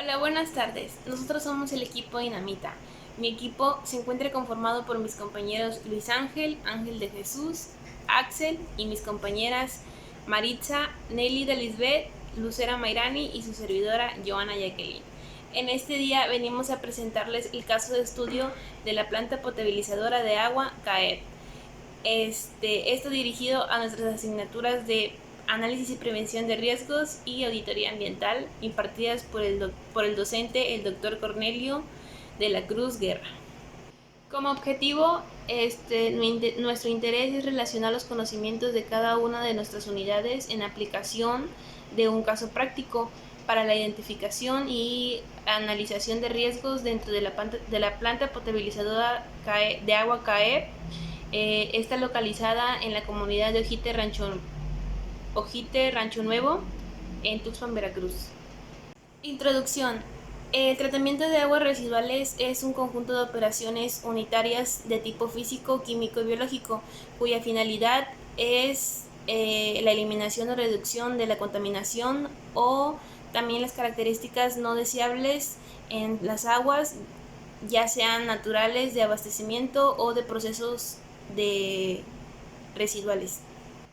Hola, buenas tardes. Nosotros somos el equipo Dinamita. Mi equipo se encuentra conformado por mis compañeros Luis Ángel, Ángel de Jesús, Axel y mis compañeras Maritza, Nelly de Lisbeth, Lucera Mairani y su servidora Joana Jacqueline. En este día venimos a presentarles el caso de estudio de la planta potabilizadora de agua CAEP. Esto dirigido a nuestras asignaturas de análisis y prevención de riesgos y auditoría ambiental impartidas por el docente el doctor Cornelio de la Cruz Guerra. Como objetivo, nuestro interés es relacionar los conocimientos de cada una de nuestras unidades en aplicación de un caso práctico para la identificación y analización de riesgos dentro de la planta potabilizadora de agua CAEP. Está localizada en la comunidad de Ojite Rancho Nuevo, en Tuxpan, Veracruz. Introducción. El tratamiento de aguas residuales es un conjunto de operaciones unitarias de tipo físico, químico y biológico, cuya finalidad es la eliminación o reducción de la contaminación o también las características no deseables en las aguas, ya sean naturales, de abastecimiento o de procesos residuales.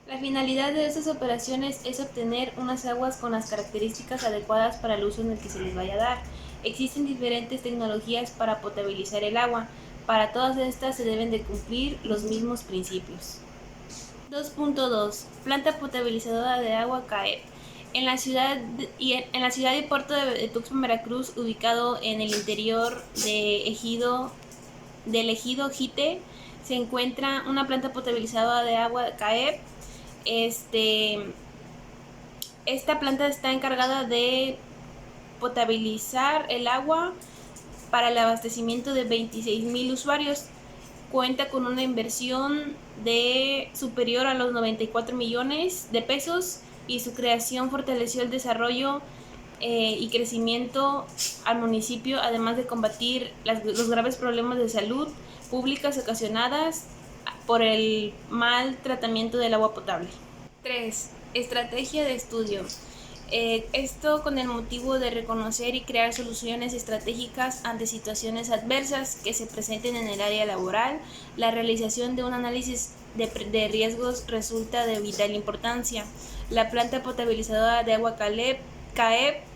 La finalidad de estas operaciones es obtener unas aguas con las características adecuadas para el uso en el que se les vaya a dar. Existen diferentes tecnologías para potabilizar el agua. Para todas estas se deben de cumplir los mismos principios. 2.2. Planta potabilizadora de agua CAEP. En la ciudad y puerto de Tuxpan, Veracruz, ubicado en el interior del ejido Jite, se encuentra una planta potabilizadora de agua CAEP. Esta planta está encargada de potabilizar el agua para el abastecimiento de 26,000 usuarios. Cuenta con una inversión superior a los 94 millones de pesos y su creación fortaleció el desarrollo y crecimiento al municipio, además de combatir los graves problemas de salud públicas ocasionadas por el mal tratamiento del agua potable. 3. Estrategia de estudio. Esto con el motivo de reconocer y crear soluciones estratégicas ante situaciones adversas que se presenten en el área laboral. La realización de un análisis de riesgos resulta de vital importancia. La planta potabilizadora de agua CAEP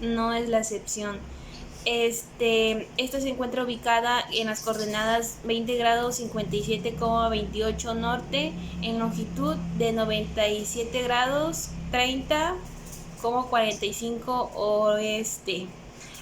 no es la excepción. Esta se encuentra ubicada en las coordenadas 20 grados 57,28 norte, en longitud de 97 grados 30,45 oeste,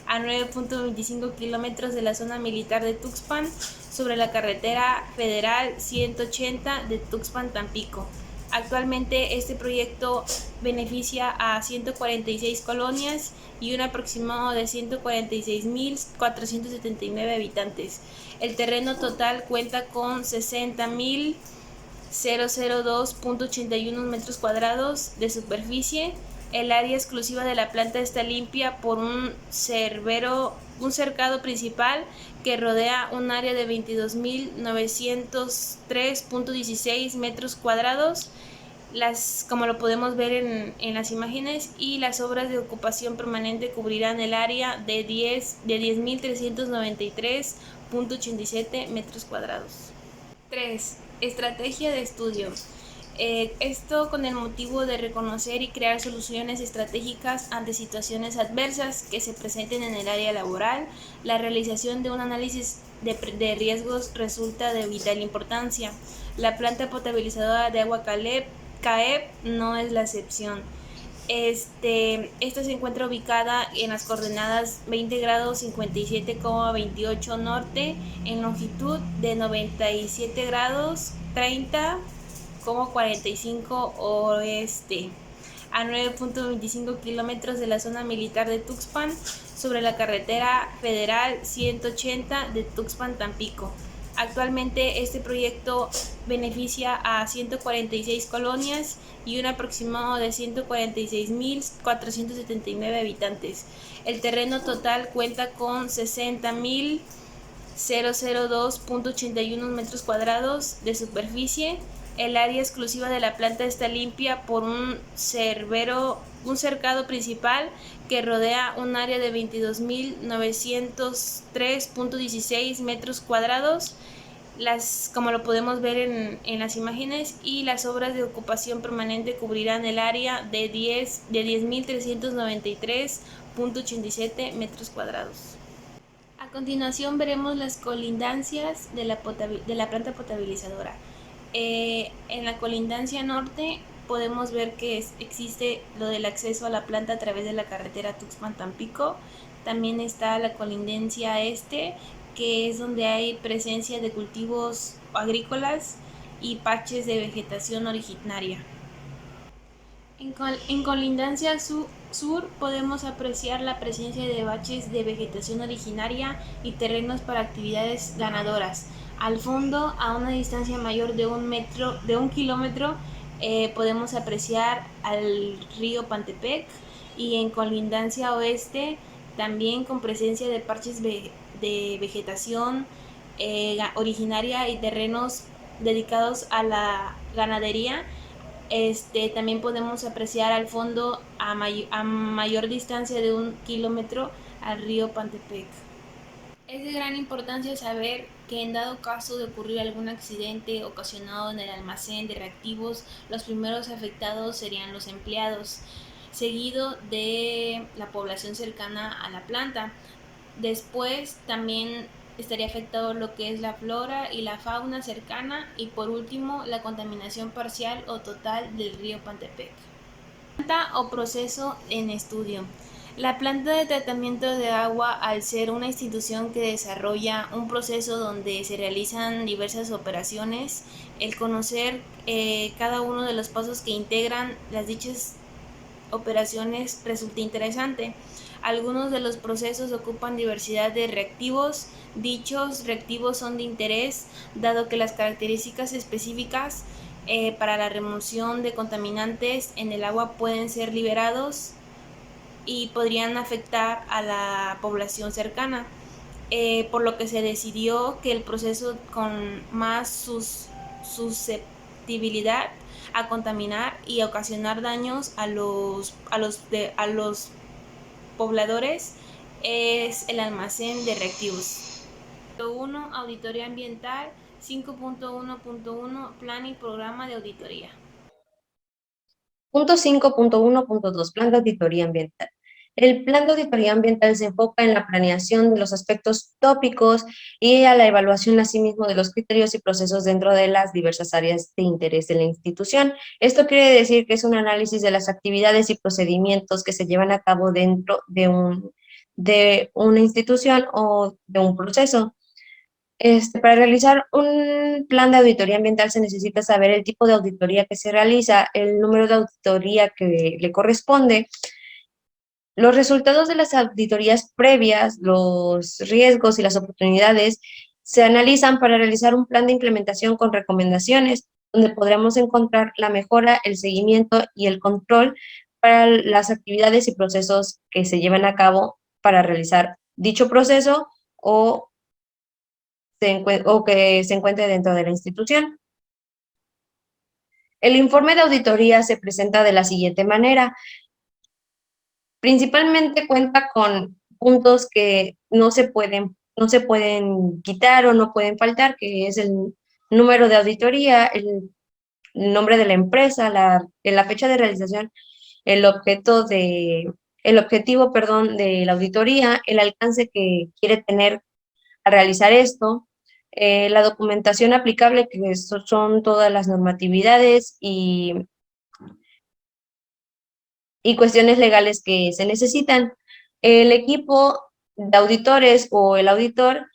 a 9.25 kilómetros de la zona militar de Tuxpan, sobre la carretera federal 180 de Tuxpan-Tampico. Actualmente este proyecto beneficia a 146 colonias y un aproximado de 146,479 habitantes. El terreno total cuenta con 60,002.81 metros cuadrados de superficie. El área exclusiva de la planta está limpia por un cercado principal que rodea un área de 22,903.16 metros cuadrados, como lo podemos ver en las imágenes, y las obras de ocupación permanente cubrirán el área de 10,393.87 metros cuadrados. 3. Estrategia de estudio. Esto con el motivo de reconocer y crear soluciones estratégicas ante situaciones adversas que se presenten en el área laboral. La realización de un análisis de riesgos resulta de vital importancia. La planta potabilizadora de agua CAEP no es la excepción. Esta se encuentra ubicada en las coordenadas 20 grados 57,28 norte, en longitud de 97 grados 30,45 oeste, a 9.25 kilómetros de la zona militar de Tuxpan, sobre la carretera federal 180 de Tuxpan-Tampico. Actualmente este proyecto beneficia a 146 colonias y un aproximado de 146,479 habitantes. El terreno total cuenta con 60,002.81 metros cuadrados de superficie. El área exclusiva de la planta está limpia por un cercado un cercado principal que rodea un área de 22.903.16 metros cuadrados, como lo podemos ver en las imágenes, y las obras de ocupación permanente cubrirán el área de 10.393.87 metros cuadrados. A continuación veremos las colindancias de la planta potabilizadora. En la colindancia norte podemos ver que existe lo del acceso a la planta a través de la carretera Tuxpan-Tampico. También está la colindancia este, que es donde hay presencia de cultivos agrícolas y parches de vegetación originaria. En colindancia sur podemos apreciar la presencia de baches de vegetación originaria y terrenos para actividades ganadoras. Al fondo, a una distancia mayor de un kilómetro, podemos apreciar al río Pantepec, y en colindancia oeste también con presencia de parches de vegetación originaria y terrenos dedicados a la ganadería. También podemos apreciar al fondo a mayor distancia de un kilómetro al río Pantepec. Es de gran importancia saber que en dado caso de ocurrir algún accidente ocasionado en el almacén de reactivos, los primeros afectados serían los empleados, seguido de la población cercana a la planta. Después también estaría afectado lo que es la flora y la fauna cercana, y por último la contaminación parcial o total del río Pantepec. Planta o proceso en estudio. La planta de tratamiento de agua, al ser una institución que desarrolla un proceso donde se realizan diversas operaciones, el conocer cada uno de los pasos que integran las dichas operaciones resulta interesante. Algunos de los procesos ocupan diversidad de reactivos. Dichos reactivos son de interés dado que las características específicas para la remoción de contaminantes en el agua pueden ser liberados y podrían afectar a la población cercana, por lo que se decidió que el proceso con más susceptibilidad a contaminar y a ocasionar daños a los pobladores es el almacén de reactivos. 1. Auditoría ambiental. 5.1.1 Plan y programa de auditoría. Punto 5.1.2 Plan de auditoría ambiental. El plan de auditoría ambiental se enfoca en la planeación de los aspectos tópicos y a la evaluación asimismo de los criterios y procesos dentro de las diversas áreas de interés de la institución. Esto quiere decir que es un análisis de las actividades y procedimientos que se llevan a cabo dentro de una institución o de un proceso. Para realizar un plan de auditoría ambiental se necesita saber el tipo de auditoría que se realiza, el número de auditoría que le corresponde, los resultados de las auditorías previas, los riesgos y las oportunidades se analizan para realizar un plan de implementación con recomendaciones, donde podremos encontrar la mejora, el seguimiento y el control para las actividades y procesos que se llevan a cabo para realizar dicho proceso o que se encuentre dentro de la institución. El informe de auditoría se presenta de la siguiente manera. Principalmente cuenta con puntos que no se pueden quitar o no pueden faltar, que es el número de auditoría, el nombre de la empresa, la fecha de realización, el objetivo, de la auditoría, el alcance que quiere tener a realizar esto, la documentación aplicable, que son todas las normatividades y cuestiones legales que se necesitan, el equipo de auditores o el auditor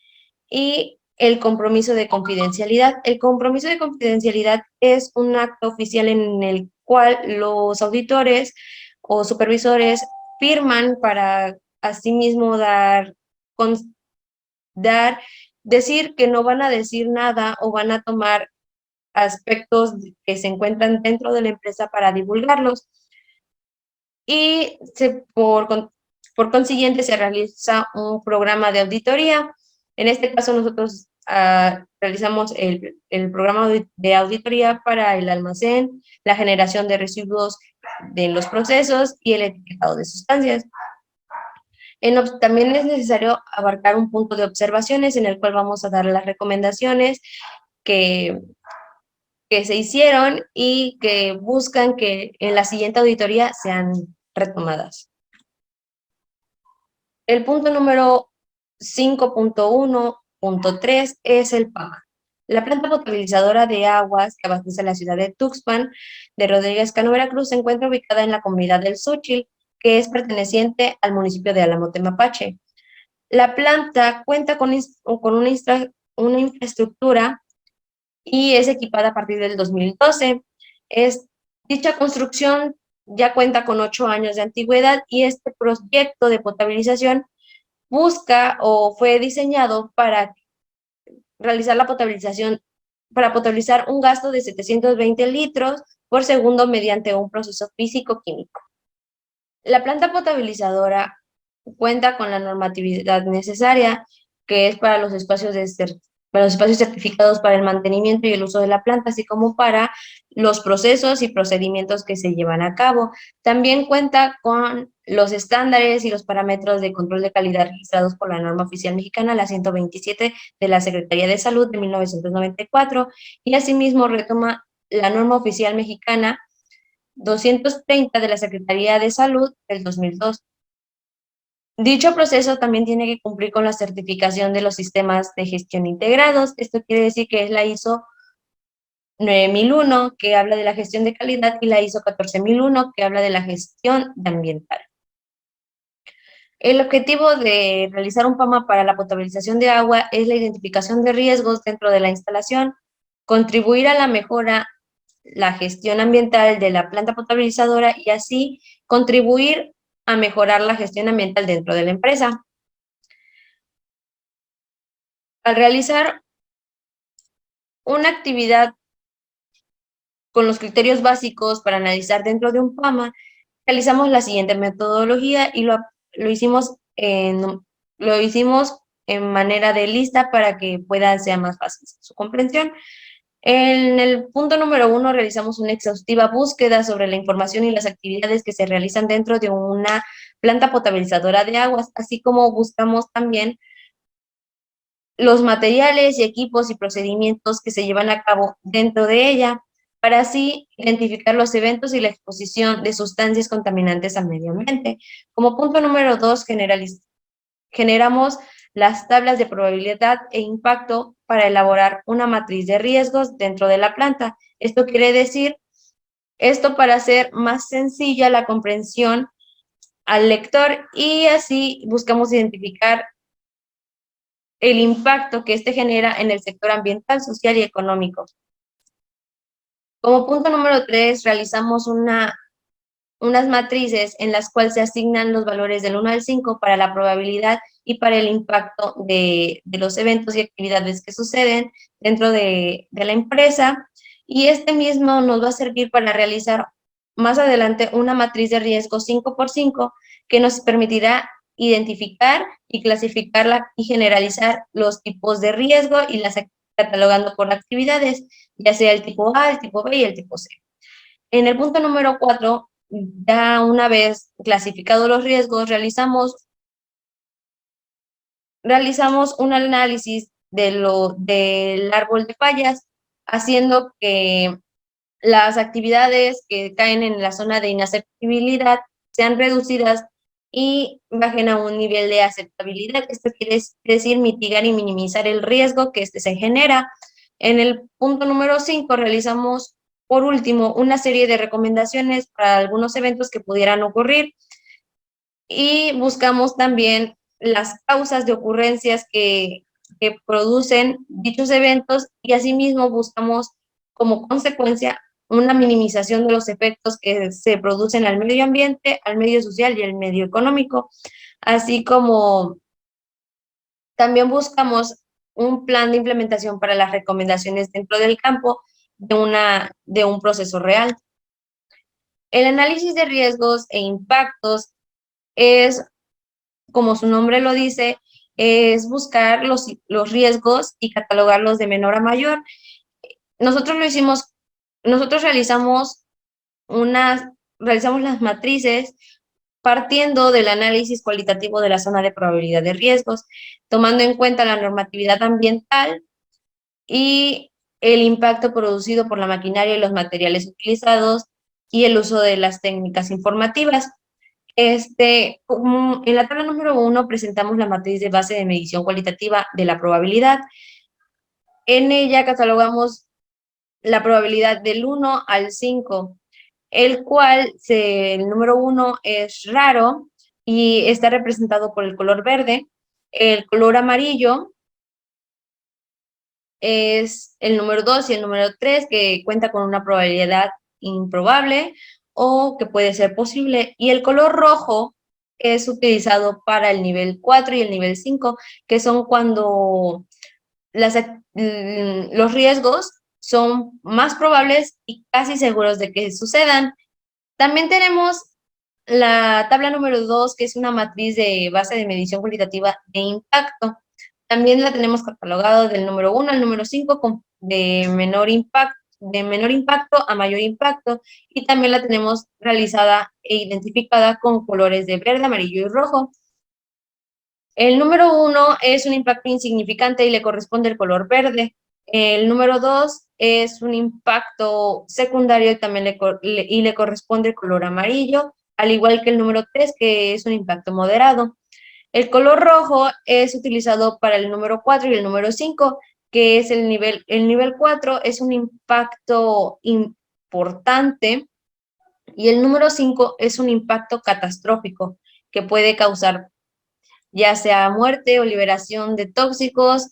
y el compromiso de confidencialidad. El compromiso de confidencialidad es un acto oficial en el cual los auditores o supervisores firman para asimismo decir que no van a decir nada o van a tomar aspectos que se encuentran dentro de la empresa para divulgarlos. Y por consiguiente se realiza un programa de auditoría. En este caso nosotros realizamos el programa de auditoría para el almacén, la generación de residuos de los procesos y el etiquetado de sustancias. También es necesario abarcar un punto de observaciones en el cual vamos a dar las recomendaciones que, que se hicieron y que buscan que en la siguiente auditoría sean retomadas. El punto número 5.1.3 es el PAMA. La planta potabilizadora de aguas que abastece la ciudad de Tuxpan de Rodríguez Cano, Veracruz, se encuentra ubicada en la comunidad del Xóchitl, que es perteneciente al municipio de Alamote, Mapache. La planta cuenta con una infraestructura y es equipada a partir del 2012. Dicha construcción ya cuenta con 8 años de antigüedad y este proyecto de potabilización busca o fue diseñado para realizar la potabilización, para potabilizar un gasto de 720 litros por segundo mediante un proceso físico-químico. La planta potabilizadora cuenta con la normatividad necesaria, que es para los espacios certificados para el mantenimiento y el uso de la planta, así como para los procesos y procedimientos que se llevan a cabo. También cuenta con los estándares y los parámetros de control de calidad registrados por la norma oficial mexicana, la 127 de la Secretaría de Salud de 1994, y asimismo retoma la norma oficial mexicana 230 de la Secretaría de Salud del 2002. Dicho proceso también tiene que cumplir con la certificación de los sistemas de gestión integrados. Esto quiere decir que es la ISO 9001, que habla de la gestión de calidad, y la ISO 14001, que habla de la gestión ambiental. El objetivo de realizar un PAMA para la potabilización de agua es la identificación de riesgos dentro de la instalación, contribuir a la mejora, la gestión ambiental de la planta potabilizadora y así contribuir a mejorar la gestión ambiental dentro de la empresa. Al realizar una actividad con los criterios básicos para analizar dentro de un PAMA, realizamos la siguiente metodología y lo hicimos en manera de lista para que sea más fácil su comprensión. En el punto número 1 realizamos una exhaustiva búsqueda sobre la información y las actividades que se realizan dentro de una planta potabilizadora de aguas, así como buscamos también los materiales y equipos y procedimientos que se llevan a cabo dentro de ella, para así identificar los eventos y la exposición de sustancias contaminantes al medio ambiente. Como punto número 2, generamos las tablas de probabilidad e impacto para elaborar una matriz de riesgos dentro de la planta. Esto quiere decir, para hacer más sencilla la comprensión al lector, y así buscamos identificar el impacto que éste genera en el sector ambiental, social y económico. Como punto número 3, realizamos unas matrices en las cuales se asignan los valores del 1 al 5 para la probabilidad y para el impacto de los eventos y actividades que suceden dentro de la empresa, y este mismo nos va a servir para realizar más adelante una matriz de riesgo 5x5 que nos permitirá identificar y clasificarla y generalizar los tipos de riesgo y las catalogando por actividades, ya sea el tipo A, el tipo B y el tipo C. En el punto número 4, ya una vez clasificados los riesgos, realizamos un análisis del árbol de fallas, haciendo que las actividades que caen en la zona de inaceptabilidad sean reducidas y bajen a un nivel de aceptabilidad. Esto quiere decir mitigar y minimizar el riesgo que se genera. En el punto número 5 realizamos, por último, una serie de recomendaciones para algunos eventos que pudieran ocurrir, y buscamos también las causas de ocurrencias que producen dichos eventos, y asimismo buscamos como consecuencia una minimización de los efectos que se producen al medio ambiente, al medio social y al medio económico, así como también buscamos un plan de implementación para las recomendaciones dentro del campo de un proceso real. El análisis de riesgos e impactos es, como su nombre lo dice, es buscar los riesgos y catalogarlos de menor a mayor. Nosotros lo hicimos, nosotros realizamos las matrices partiendo del análisis cualitativo de la zona de probabilidad de riesgos, tomando en cuenta la normatividad ambiental y el impacto producido por la maquinaria y los materiales utilizados y el uso de las técnicas informativas. En la tabla número 1 presentamos la matriz de base de medición cualitativa de la probabilidad. En ella catalogamos la probabilidad del 1 al 5, el cual el número 1 es raro y está representado por el color verde. El color amarillo es el número 2 y el número 3, que cuenta con una probabilidad improbable o que puede ser posible. Y el color rojo es utilizado para el nivel 4 y el nivel 5, que son cuando los riesgos son más probables y casi seguros de que sucedan. También tenemos la tabla número 2, que es una matriz de base de medición cualitativa de impacto. También la tenemos catalogado del número 1 al número 5 de menor impacto a mayor impacto, y también la tenemos realizada e identificada con colores de verde, amarillo y rojo. El número 1 es un impacto insignificante y le corresponde el color verde. El número 2 es un impacto secundario y también le corresponde el color amarillo, al igual que el número 3, que es un impacto moderado. El color rojo es utilizado para el número 4 y el número 5, que es el nivel 4 es un impacto importante y el número 5 es un impacto catastrófico que puede causar ya sea muerte o liberación de tóxicos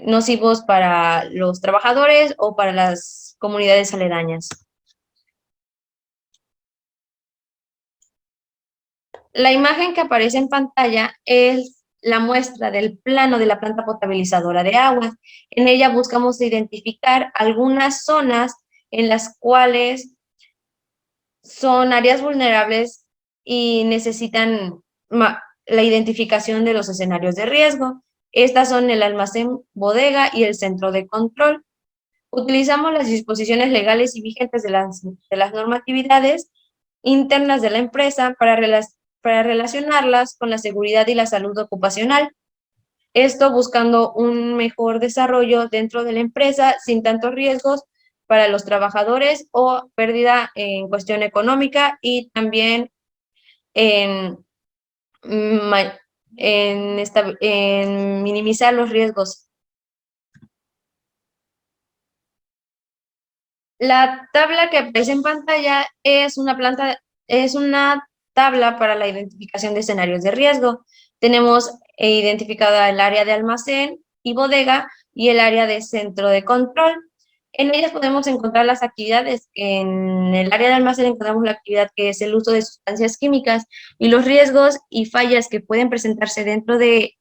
nocivos para los trabajadores o para las comunidades aledañas. La imagen que aparece en pantalla es la muestra del plano de la planta potabilizadora de agua. En ella buscamos identificar algunas zonas en las cuales son áreas vulnerables y necesitan la identificación de los escenarios de riesgo. Estas son el almacén, bodega y el centro de control. Utilizamos las disposiciones legales y vigentes de las normatividades internas de la empresa para relacionarlas con la seguridad y la salud ocupacional. Esto buscando un mejor desarrollo dentro de la empresa sin tantos riesgos para los trabajadores o pérdida en cuestión económica y también en, en minimizar los riesgos. La tabla que aparece en pantalla es una tabla para la identificación de escenarios de riesgo. Tenemos identificada el área de almacén y bodega y el área de centro de control. En ellas podemos encontrar las actividades. En el área de almacén encontramos la actividad que es el uso de sustancias químicas y los riesgos y fallas que pueden presentarse dentro de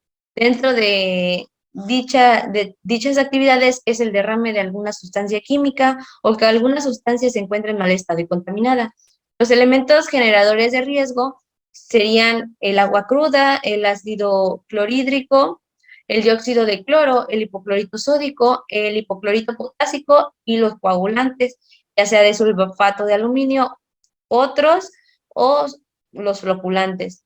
dichas actividades es el derrame de alguna sustancia química o que alguna sustancia se encuentre en mal estado y contaminada. Los elementos generadores de riesgo serían el agua cruda, el ácido clorhídrico, el dióxido de cloro, el hipoclorito sódico, el hipoclorito potásico y los coagulantes, ya sea de sulfato de aluminio, otros o los floculantes.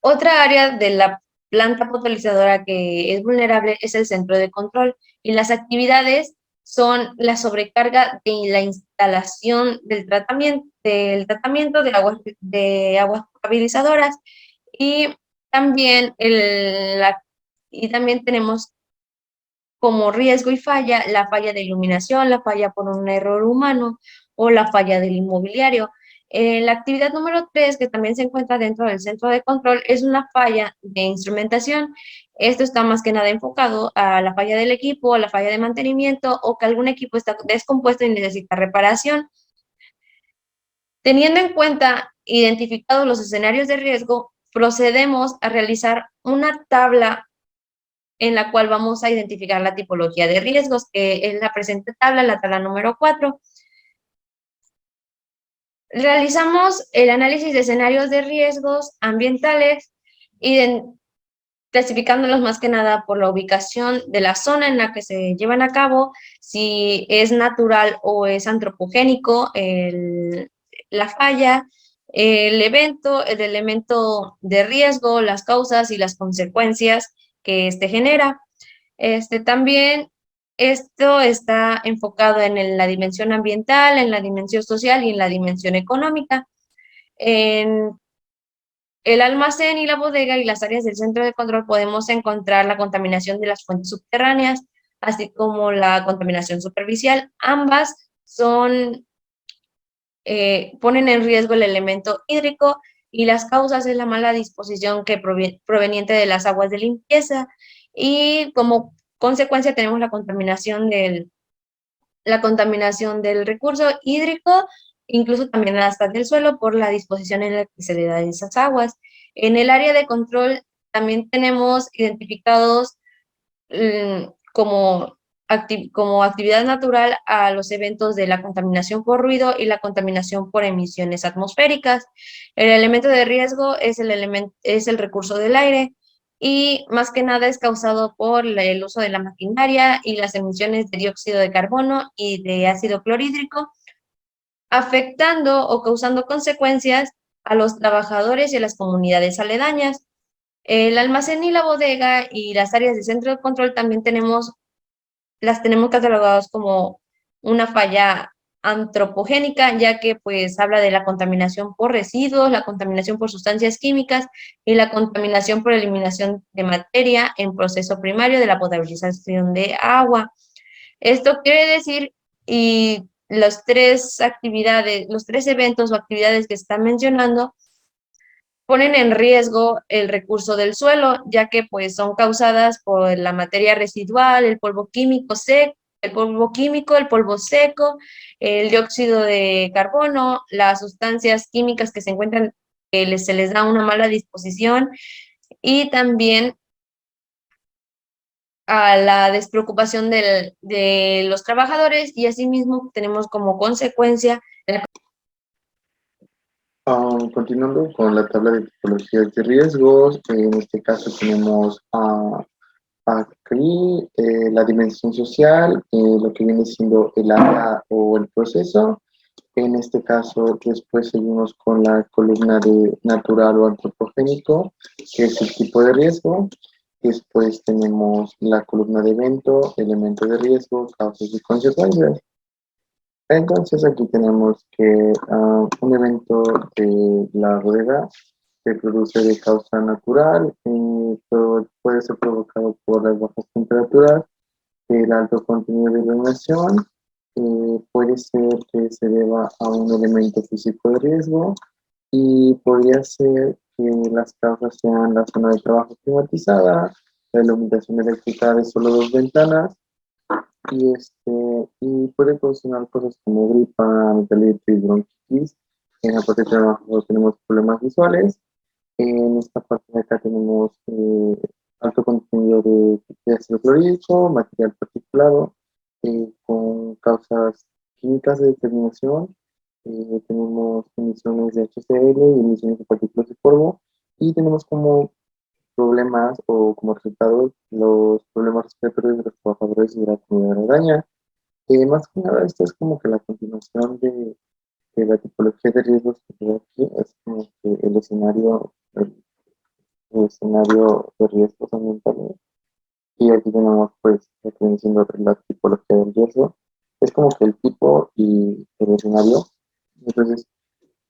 Otra área de la planta potabilizadora que es vulnerable es el centro de control y las actividades son la sobrecarga de la instalación del tratamiento de aguas potabilizadoras y también, y también tenemos como riesgo y falla la falla de iluminación, la falla por un error humano o la falla del inmobiliario. La actividad número 3, que también se encuentra dentro del centro de control, es una falla de instrumentación. Esto está más que nada enfocado a la falla del equipo, a la falla de mantenimiento o que algún equipo está descompuesto y necesita reparación. Teniendo en cuenta identificados los escenarios de riesgo, procedemos a realizar una tabla en la cual vamos a identificar la tipología de riesgos, que es la presente tabla, la tabla número 4. Realizamos el análisis de escenarios de riesgos ambientales clasificándolos más que nada por la ubicación de la zona en la que se llevan a cabo, si es natural o es antropogénico la falla, el evento, el elemento de riesgo, las causas y las consecuencias que genera. También esto está enfocado en la dimensión ambiental, en la dimensión social y en la dimensión económica. En el almacén y la bodega y las áreas del centro de control podemos encontrar la contaminación de las fuentes subterráneas, así como la contaminación superficial. Ambas ponen en riesgo el elemento hídrico, y las causas es la mala disposición proveniente de las aguas de limpieza, y como consecuencia tenemos la contaminación del recurso hídrico, incluso también hasta del suelo, por la disposición en la que se le da esas aguas. En el área de control también tenemos identificados como actividad natural a los eventos de la contaminación por ruido y la contaminación por emisiones atmosféricas. El elemento de riesgo es el recurso del aire, y más que nada es causado por el uso de la maquinaria y las emisiones de dióxido de carbono y de ácido clorhídrico, afectando o causando consecuencias a los trabajadores y a las comunidades aledañas. El almacén y la bodega y las áreas de centro de control también las tenemos catalogadas como una falla antropogénica, ya que pues habla de la contaminación por residuos, la contaminación por sustancias químicas y la contaminación por eliminación de materia en proceso primario de la potabilización de agua. Esto quiere decir, y los tres eventos o actividades que se están mencionando ponen en riesgo el recurso del suelo, ya que pues son causadas por la materia residual, el polvo seco, el dióxido de carbono, las sustancias químicas que se encuentran, que se les da una mala disposición, y también a la despreocupación de los trabajadores, y asimismo tenemos como consecuencia Continuando con la tabla de tipologías de riesgos, en este caso tenemos aquí la dimensión social, lo que viene siendo el área o el proceso. En este caso, después seguimos con la columna de natural o antropogénico, que es el tipo de riesgo. Después tenemos la columna de evento, elemento de riesgo, causas y consecuencias. Entonces aquí tenemos que un evento de la bodega se produce de causa natural, pero puede ser provocado por las bajas temperaturas, el alto contenido de iluminación, puede ser que se deba a un elemento físico de riesgo, y podría ser que las causas sean la zona de trabajo climatizada, la iluminación eléctrica de solo dos ventanas, y puede ocasionar cosas como gripa, amigdalitis, bronquitis. En la parte de trabajo tenemos problemas visuales. En esta parte de acá tenemos alto contenido de ácido clorhídrico, material particulado, con causas químicas de determinación. Tenemos emisiones de HCl y emisiones de partículas de polvo, y tenemos como problemas o como resultado los problemas respiratorios de los trabajadores y de la comunidad aledaña. Más que nada, esto es como que la continuación de la tipología de riesgos que veo aquí, es como que el escenario de riesgos ambientales. Y aquí tenemos, pues, lo que viene siendo la tipología del riesgo. Es como que el tipo y el escenario. Entonces,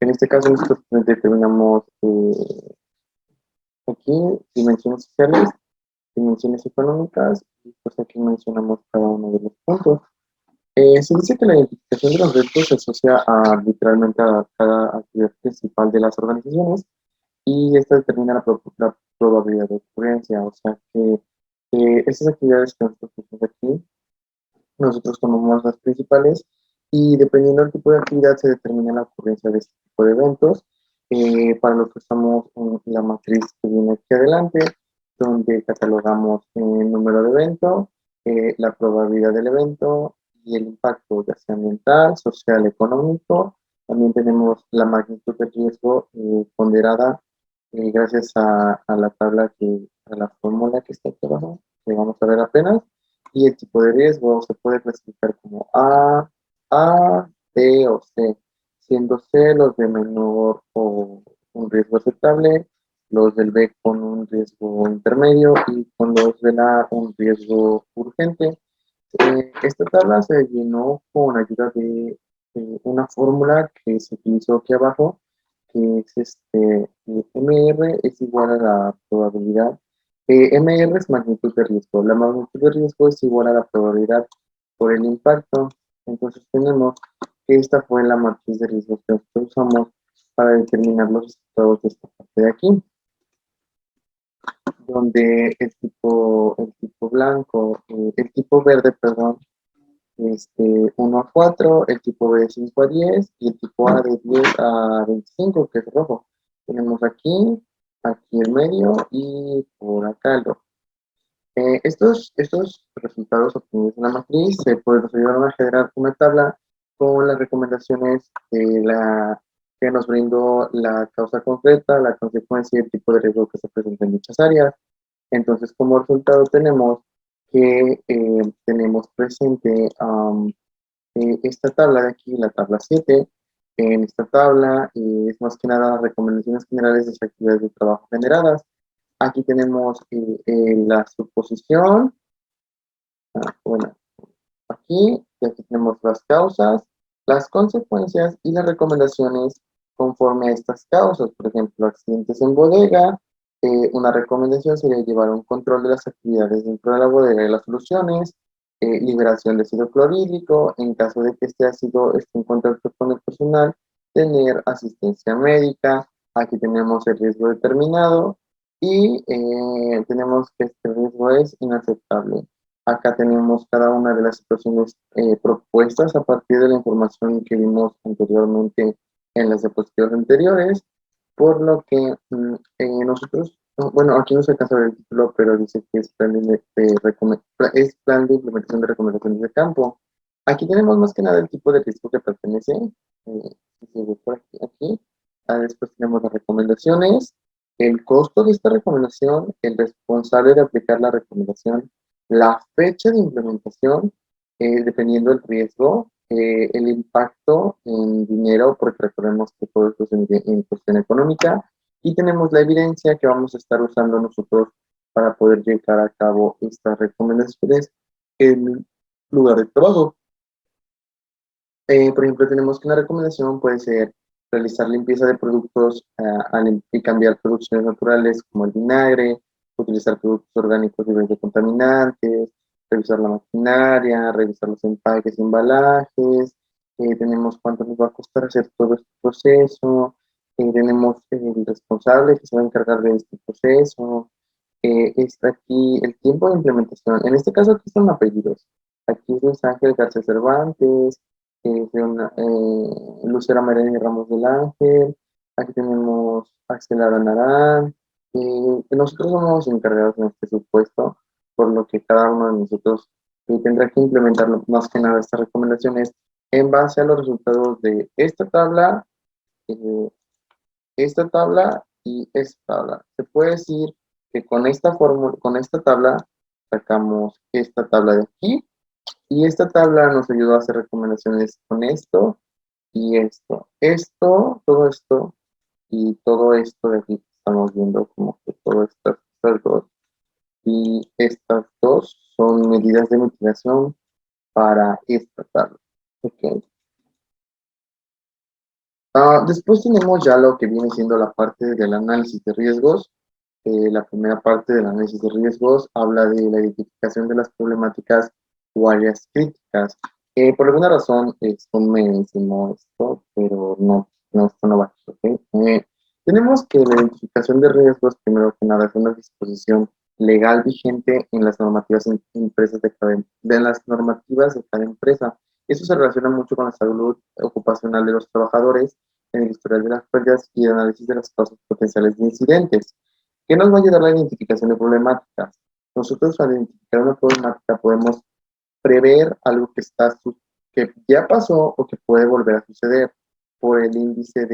en este caso, nosotros determinamos aquí dimensiones sociales, dimensiones económicas, y pues aquí mencionamos cada uno de los puntos. Se dice que la identificación de los retos se asocia literalmente a cada actividad principal de las organizaciones, y esta determina la probabilidad de ocurrencia. O sea que estas actividades que nosotros hacemos aquí, nosotros tomamos las principales, y dependiendo del tipo de actividad se determina la ocurrencia de este tipo de eventos. Para lo que estamos en la matriz que viene aquí adelante, donde catalogamos el número de evento, la probabilidad del evento y el impacto, ya sea ambiental, social, económico. También tenemos la magnitud del riesgo ponderada gracias a la tabla a la fórmula que está aquí abajo, que vamos a ver apenas, y el tipo de riesgo se puede clasificar como A, B o C, siendo C los de menor o un riesgo aceptable, los del B con un riesgo intermedio y con los de la un riesgo urgente. Esta tabla se llenó con ayuda de una fórmula que se utilizó aquí abajo, que es MR es igual a la probabilidad. MR es magnitud de riesgo. La magnitud de riesgo es igual a la probabilidad por el impacto. Entonces tenemos que esta fue la matriz de riesgos que nosotros usamos para determinar los resultados de esta parte de aquí, donde el tipo blanco, el tipo verde, perdón, 1 a 4, el tipo B de 5 a 10 y el tipo A de 10 a 25, que es rojo. Tenemos aquí el medio y por acá el rojo. Estos resultados obtenidos en la matriz nos ayudaron a generar una tabla con las recomendaciones que nos brindó la causa concreta, la consecuencia y el tipo de riesgo que se presenta en dichas áreas. Entonces, como resultado tenemos que tenemos presente esta tabla de aquí, la tabla 7. En esta tabla es más que nada recomendaciones generales de las actividades de trabajo generadas. Aquí tenemos la suposición, bueno, aquí, y aquí tenemos las causas, las consecuencias y las recomendaciones conforme a estas causas. Por ejemplo, accidentes en bodega. Una recomendación sería llevar un control de las actividades dentro de la bodega y las soluciones. Liberación de ácido clorhídrico. En caso de que este ácido esté en contacto con el personal, tener asistencia médica. Aquí tenemos el riesgo determinado y tenemos que este riesgo es inaceptable. Acá tenemos cada una de las situaciones propuestas a partir de la información que vimos anteriormente en las diapositivas anteriores, por lo que nosotros, bueno, aquí no se alcanza a ver el título, pero dice que es es plan de implementación de recomendaciones de campo. Aquí tenemos más que nada el tipo de riesgo que pertenece, si se ve por aquí. Después tenemos las recomendaciones, el costo de esta recomendación, el responsable de aplicar la recomendación, la fecha de implementación, dependiendo del riesgo, el impacto en dinero, porque recordemos que todo esto es en cuestión económica, y tenemos la evidencia que vamos a estar usando nosotros para poder llevar a cabo estas recomendaciones en lugar de trabajo. Por ejemplo, tenemos que una recomendación puede ser realizar limpieza de productos y cambiar producciones naturales como el vinagre, utilizar productos orgánicos libres de contaminantes, revisar la maquinaria, revisar los empaques y embalajes. Tenemos cuánto nos va a costar hacer todo este proceso. Tenemos el responsable que se va a encargar de este proceso. Está aquí el tiempo de implementación. En este caso, aquí están apellidos. Aquí es Luis Ángel García Cervantes, Lucera María Ramos del Ángel. Aquí tenemos Axel Aranarán. Nosotros somos encargados en este supuesto, por lo que cada uno de nosotros tendrá que implementar más que nada estas recomendaciones en base a los resultados de eh, esta tabla y esta tabla. Se puede decir que con esta fórmula, con esta tabla, sacamos esta tabla de aquí y esta tabla nos ayudó a hacer recomendaciones con esto y esto. Todo esto y todo esto de aquí que estamos viendo como que todas estas dos y estas dos son medidas de mitigación para esta tabla. ¿Ok? Después tenemos ya lo que viene siendo la parte del análisis de riesgos. La primera parte del análisis de riesgos habla de la identificación de las problemáticas o áreas críticas. Por alguna razón, esto me enseñó esto, pero no, esto no va aquí, ¿ok? Tenemos que la identificación de riesgos, primero que nada, es una disposición legal vigente en las normativas impresas de las normativas de cada empresa. Eso se relaciona mucho con la salud ocupacional de los trabajadores, en el historial de las pérdidas y el análisis de las causas potenciales de incidentes. ¿Qué nos va a ayudar la identificación de problemáticas? Nosotros al identificar una problemática podemos prever algo que ya pasó o que puede volver a suceder por el índice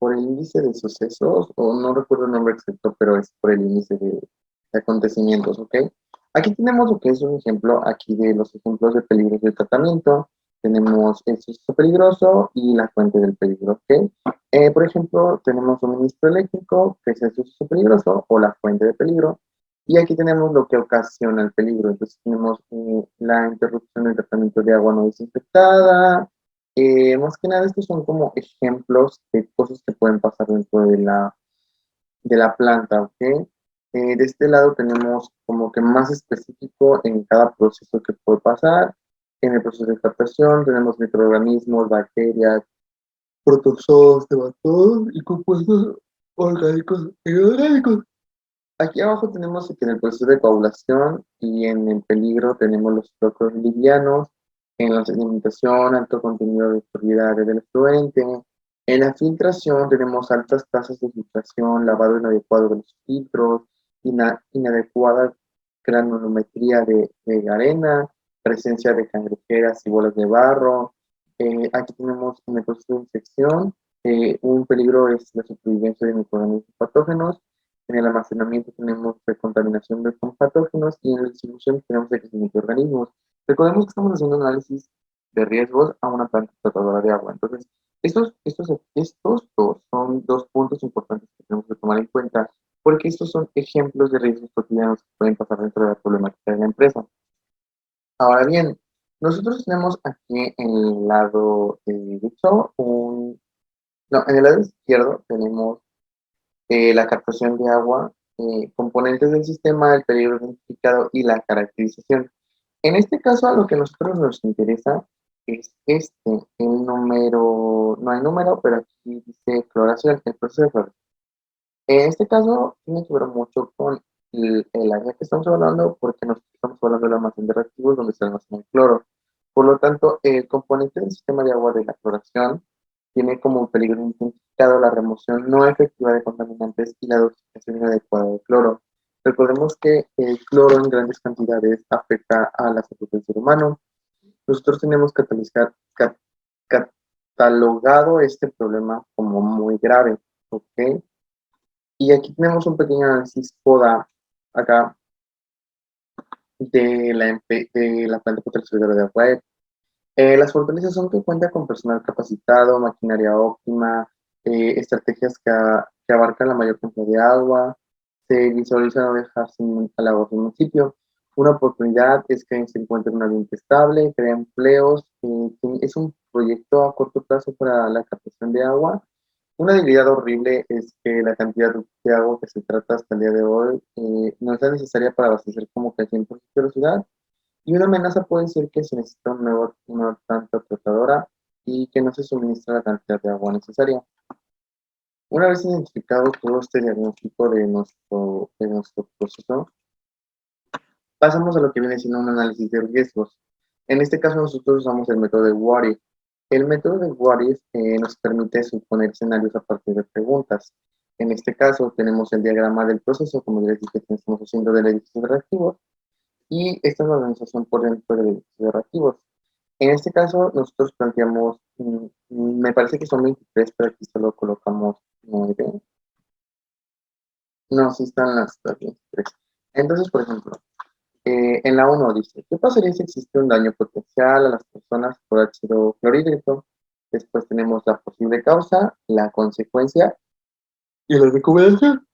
por el índice de sucesos, o no recuerdo el nombre exacto, pero es por el índice de acontecimientos, ¿ok? Aquí tenemos lo que es un ejemplo aquí de los ejemplos de peligros de tratamiento. Tenemos el suceso peligroso y la fuente del peligro, ¿ok? Por ejemplo, tenemos suministro eléctrico, que es el suceso peligroso o la fuente de peligro. Y aquí tenemos lo que ocasiona el peligro. Entonces tenemos la interrupción del tratamiento de agua no desinfectada. Más que nada, estos son como ejemplos de cosas que pueden pasar dentro de la planta, ¿ok? De este lado tenemos como que más específico en cada proceso que puede pasar. En el proceso de captación tenemos microorganismos, bacterias, protozoos, nematodos y compuestos orgánicos e inorgánicos. Aquí abajo tenemos que en el proceso de coagulación y en el peligro tenemos los flocos livianos, en la sedimentación, alto contenido de turbidez del efluente, en la filtración tenemos altas tasas de filtración, lavado inadecuado de los filtros, inadecuada granulometría de arena, presencia de cangrejeras y bolas de barro. Aquí tenemos en el proceso de infección, un peligro es la supervivencia de microorganismos patógenos. En el almacenamiento tenemos contaminación de patógenos y en la distribución tenemos el crecimiento de organismos. Recordemos que estamos haciendo análisis de riesgos a una planta tratadora de agua. Entonces, estos dos son dos puntos importantes que tenemos que tomar en cuenta porque estos son ejemplos de riesgos cotidianos que pueden pasar dentro de la problemática de la empresa. Ahora bien, nosotros tenemos aquí en el lado derecho no, en el lado izquierdo tenemos la captación de agua, componentes del sistema, el peligro identificado y la caracterización. En este caso, a lo que a nosotros nos interesa es el número, no hay número, pero aquí dice cloración, el proceso de floración. En este caso, tiene que ver mucho con el área que estamos hablando, porque nosotros estamos hablando del almacén de reactivos donde se almacena el cloro. Por lo tanto, el componente del sistema de agua de la cloración tiene como peligro identificado la remoción no efectiva de contaminantes y la dosificación inadecuada de cloro. Recordemos que el cloro en grandes cantidades afecta a la salud del ser humano. Nosotros tenemos catalogado este problema como muy grave, ¿ok? Y aquí tenemos un pequeño análisis FODA acá de la planta potabilizadora de agua. Las fortalezas son que cuenta con personal capacitado, maquinaria óptima, estrategias que abarcan la mayor cantidad de agua, se visualiza no dejar sin al agua del municipio. Una oportunidad es que se encuentre un ambiente estable, crea empleos, es un proyecto a corto plazo para la captación de agua. Una debilidad horrible es que la cantidad de agua que se trata hasta el día de hoy no es la necesaria para abastecer como que al 100% de la ciudad. Y una amenaza puede ser que se necesita una planta tratadora y que no se suministra la cantidad de agua necesaria. Una vez identificado todo este diagnóstico de nuestro proceso, pasamos a lo que viene siendo un análisis de riesgos. En este caso nosotros usamos el método de What If. El método de What If nos permite suponer escenarios a partir de preguntas. En este caso tenemos el diagrama del proceso, como les dije que estamos haciendo del edificio de reactivos, y esta es la organización por dentro del edificio de reactivos. En este caso nosotros planteamos, me parece que son 23, pero aquí solo colocamos 9. No, sí están las 23. Entonces, por ejemplo, en la 1 dice, ¿qué pasaría si existe un daño potencial a las personas por ácido clorhídrico? Después tenemos la posible causa, la consecuencia y la recomendación.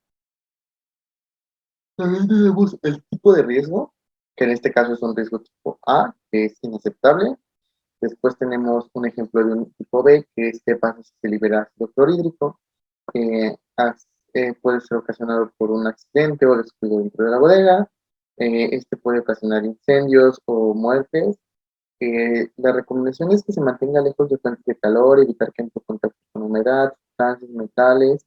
También tenemos el tipo de riesgo, que en este caso es un riesgo tipo A, que es inaceptable. Después tenemos un ejemplo de un tipo B, que es qué pasa si se libera ácido clorhídrico. Eh, puede ser ocasionado por un accidente o descuido dentro de la bodega. Este puede ocasionar incendios o muertes. La recomendación es que se mantenga lejos de fuentes de calor, evitar que entre en contacto con humedad, sustancias, metales,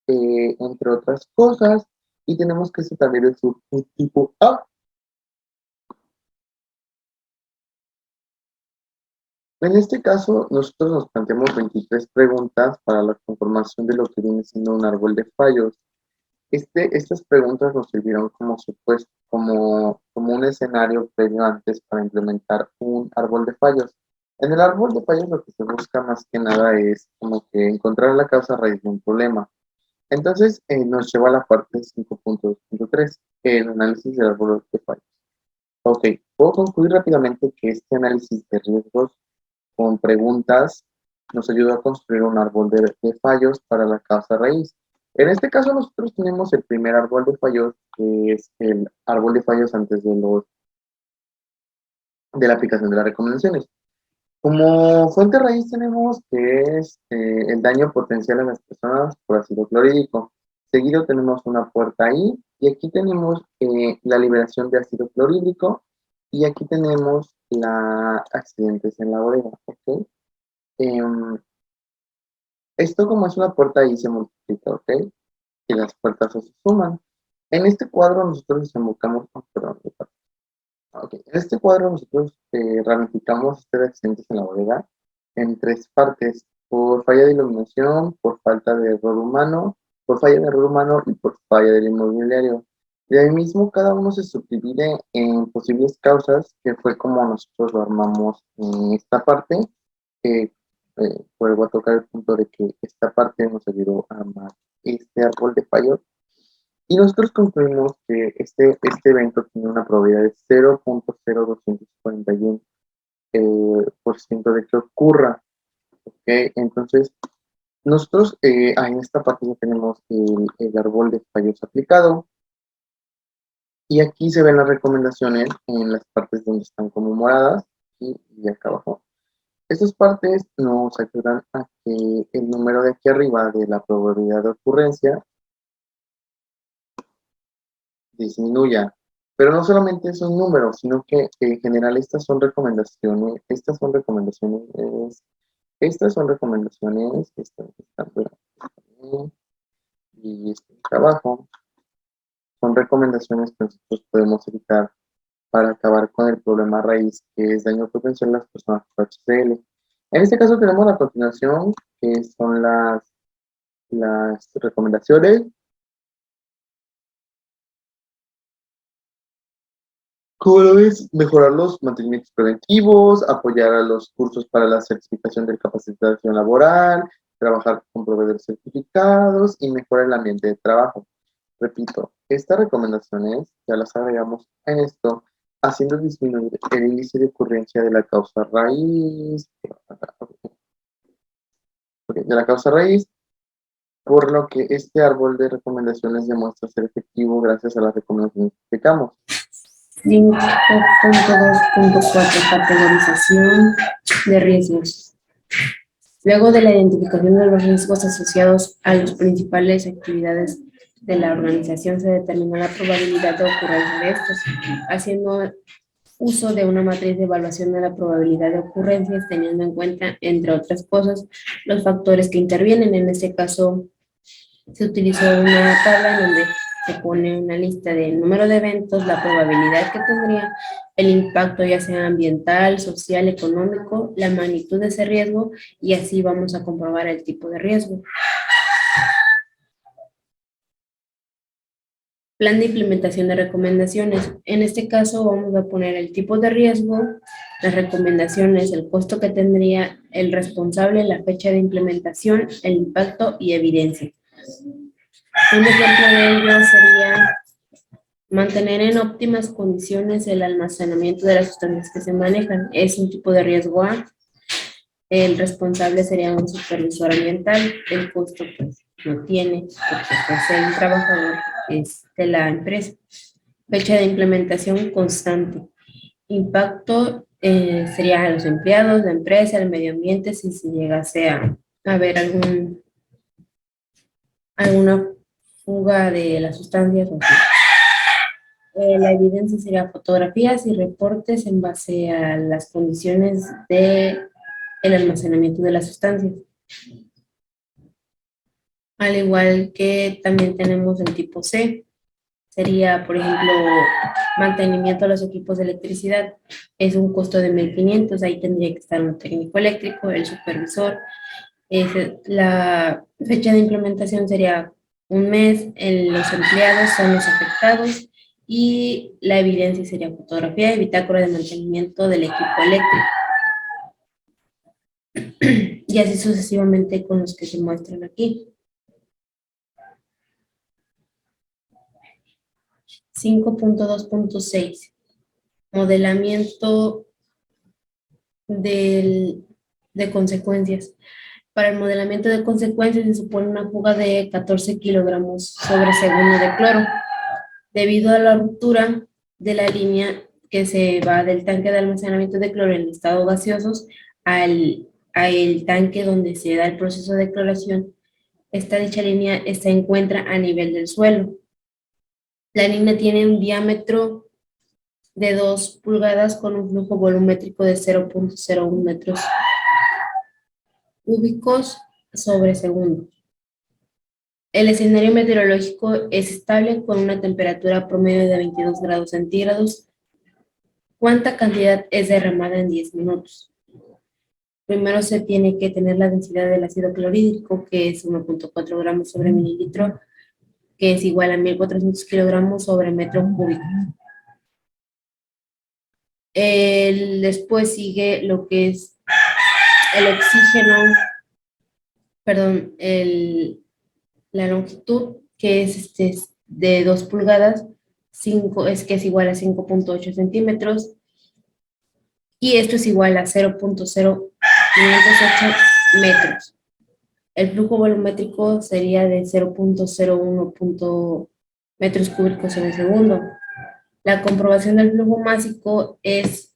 entre otras cosas. Y tenemos que establecer el subtipo A. En este caso, nosotros nos planteamos 23 preguntas para la conformación de lo que viene siendo un árbol de fallos. Estas preguntas nos sirvieron como supuesto, como un escenario previo antes para implementar un árbol de fallos. En el árbol de fallos lo que se busca más que nada es como que encontrar la causa raíz de un problema. Entonces nos lleva a la parte 5.3, el análisis del árbol de fallos. Ok, puedo concluir rápidamente que este análisis de riesgos con preguntas nos ayuda a construir un árbol de fallos para la causa raíz. En este caso nosotros tenemos el primer árbol de fallos, que es el árbol de fallos antes de la aplicación de las recomendaciones. Como fuente raíz tenemos que es el daño potencial a las personas por ácido clorhídrico. Seguido tenemos una puerta ahí y aquí tenemos la liberación de ácido clorhídrico y aquí tenemos la accidentes en la bodega. ¿Ok? Em, esto como es una puerta ahí se multiplica, ¿ok? Y las puertas se suman. En este cuadro nosotros desembocamos, perdón, okay. En este cuadro nosotros ramificamos este de accidentes en la bodega en tres partes, por falla de iluminación, por falta de error humano, por falla de error humano y por falla del inmobiliario. De ahí mismo cada uno se subdivide en posibles causas, que fue como nosotros lo armamos en esta parte. Eh, Vuelvo a tocar el punto de que esta parte nos ayudó a armar este árbol de fallos y nosotros concluimos que este evento tiene una probabilidad de 0.0241 por ciento de que ocurra. ¿Okay? Entonces, nosotros en esta parte ya tenemos el árbol de fallos aplicado y aquí se ven las recomendaciones en las partes donde están como moradas y acá abajo. Estas partes nos ayudan a que el número de aquí arriba de la probabilidad de ocurrencia disminuya. Pero no solamente es un número, sino que en general estas son recomendaciones, y este trabajo son recomendaciones que nosotros podemos evitar para acabar con el problema raíz que es daño potencial a las personas por HCl. En este caso tenemos la continuación, que son las recomendaciones. ¿Cómo lo ves? Mejorar los mantenimientos preventivos, apoyar a los cursos para la certificación de capacitación laboral, trabajar con proveedores certificados y mejorar el ambiente de trabajo. Repito, estas recomendaciones ya las agregamos en esto, haciendo disminuir el índice de ocurrencia de la causa raíz, por lo que este árbol de recomendaciones demuestra ser efectivo gracias a las recomendaciones que aplicamos. 5.2.4 Categorización de riesgos. Luego de la identificación de los riesgos asociados a las principales actividades de la organización, se determina la probabilidad de ocurrencia de estos, haciendo uso de una matriz de evaluación de la probabilidad de ocurrencias, teniendo en cuenta, entre otras cosas, los factores que intervienen. En este caso, se utilizó una tabla en donde se pone una lista del número de eventos, la probabilidad que tendría, el impacto ya sea ambiental, social, económico, la magnitud de ese riesgo, y así vamos a comprobar el tipo de riesgo. Plan de implementación de recomendaciones. En este caso vamos a poner el tipo de riesgo, las recomendaciones, el costo que tendría, el responsable, la fecha de implementación, el impacto y evidencia. Un ejemplo de ello sería mantener en óptimas condiciones el almacenamiento de las sustancias que se manejan. Es un tipo de riesgo A. El responsable sería un supervisor ambiental. El costo pues no tiene, porque pues el trabajador es de la empresa. Fecha de implementación constante. Impacto sería a los empleados, la empresa, el medio ambiente, si se llegase a haber alguna fuga de las sustancias. La evidencia sería fotografías y reportes en base a las condiciones del almacenamiento de las sustancias. Al igual que también tenemos el tipo C, sería, por ejemplo, mantenimiento de los equipos de electricidad. Es un costo de 1,500, ahí tendría que estar un técnico eléctrico, el supervisor. La fecha de implementación sería 1 mes, los empleados son los afectados y la evidencia sería fotografía y bitácora de mantenimiento del equipo eléctrico. y así sucesivamente con los que se muestran aquí. 5.2.6 modelamiento de consecuencias. Para el modelamiento de consecuencias se supone una fuga de 14 kilogramos sobre segundo de cloro. Debido a la ruptura de la línea que se va del tanque de almacenamiento de cloro en estado gaseosos al tanque donde se da el proceso de cloración, dicha línea se encuentra a nivel del suelo. La línea tiene un diámetro de 2 pulgadas con un flujo volumétrico de 0.01 metros cúbicos sobre segundo. El escenario meteorológico es estable con una temperatura promedio de 22 grados centígrados. ¿Cuánta cantidad es derramada en 10 minutos? Primero se tiene que tener la densidad del ácido clorhídrico, que es 1.4 gramos sobre mililitro, que es igual a 1.400 kilogramos sobre metro cúbico. Después sigue lo que es el oxígeno, perdón, la longitud, que es de 2 pulgadas, que es igual a 5.8 centímetros, y esto es igual a 0.0508 metros. El flujo volumétrico sería de 0.01 metros cúbicos sobre segundo. La comprobación del flujo másico es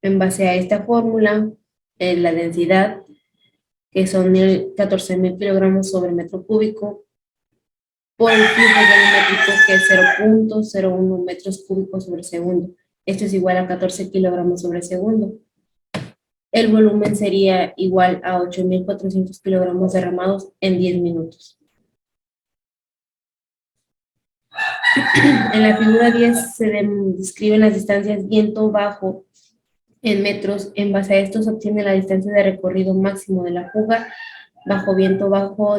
en base a esta fórmula, la densidad, que son 14.000 kilogramos sobre metro cúbico, por el flujo volumétrico, que es 0.01 metros cúbicos sobre segundo. Esto es igual a 14 kilogramos sobre segundo. El volumen sería igual a 8.400 kilogramos derramados en 10 minutos. En la figura 10 se describen las distancias viento bajo en metros. En base a esto se obtiene la distancia de recorrido máximo de la fuga. Bajo viento bajo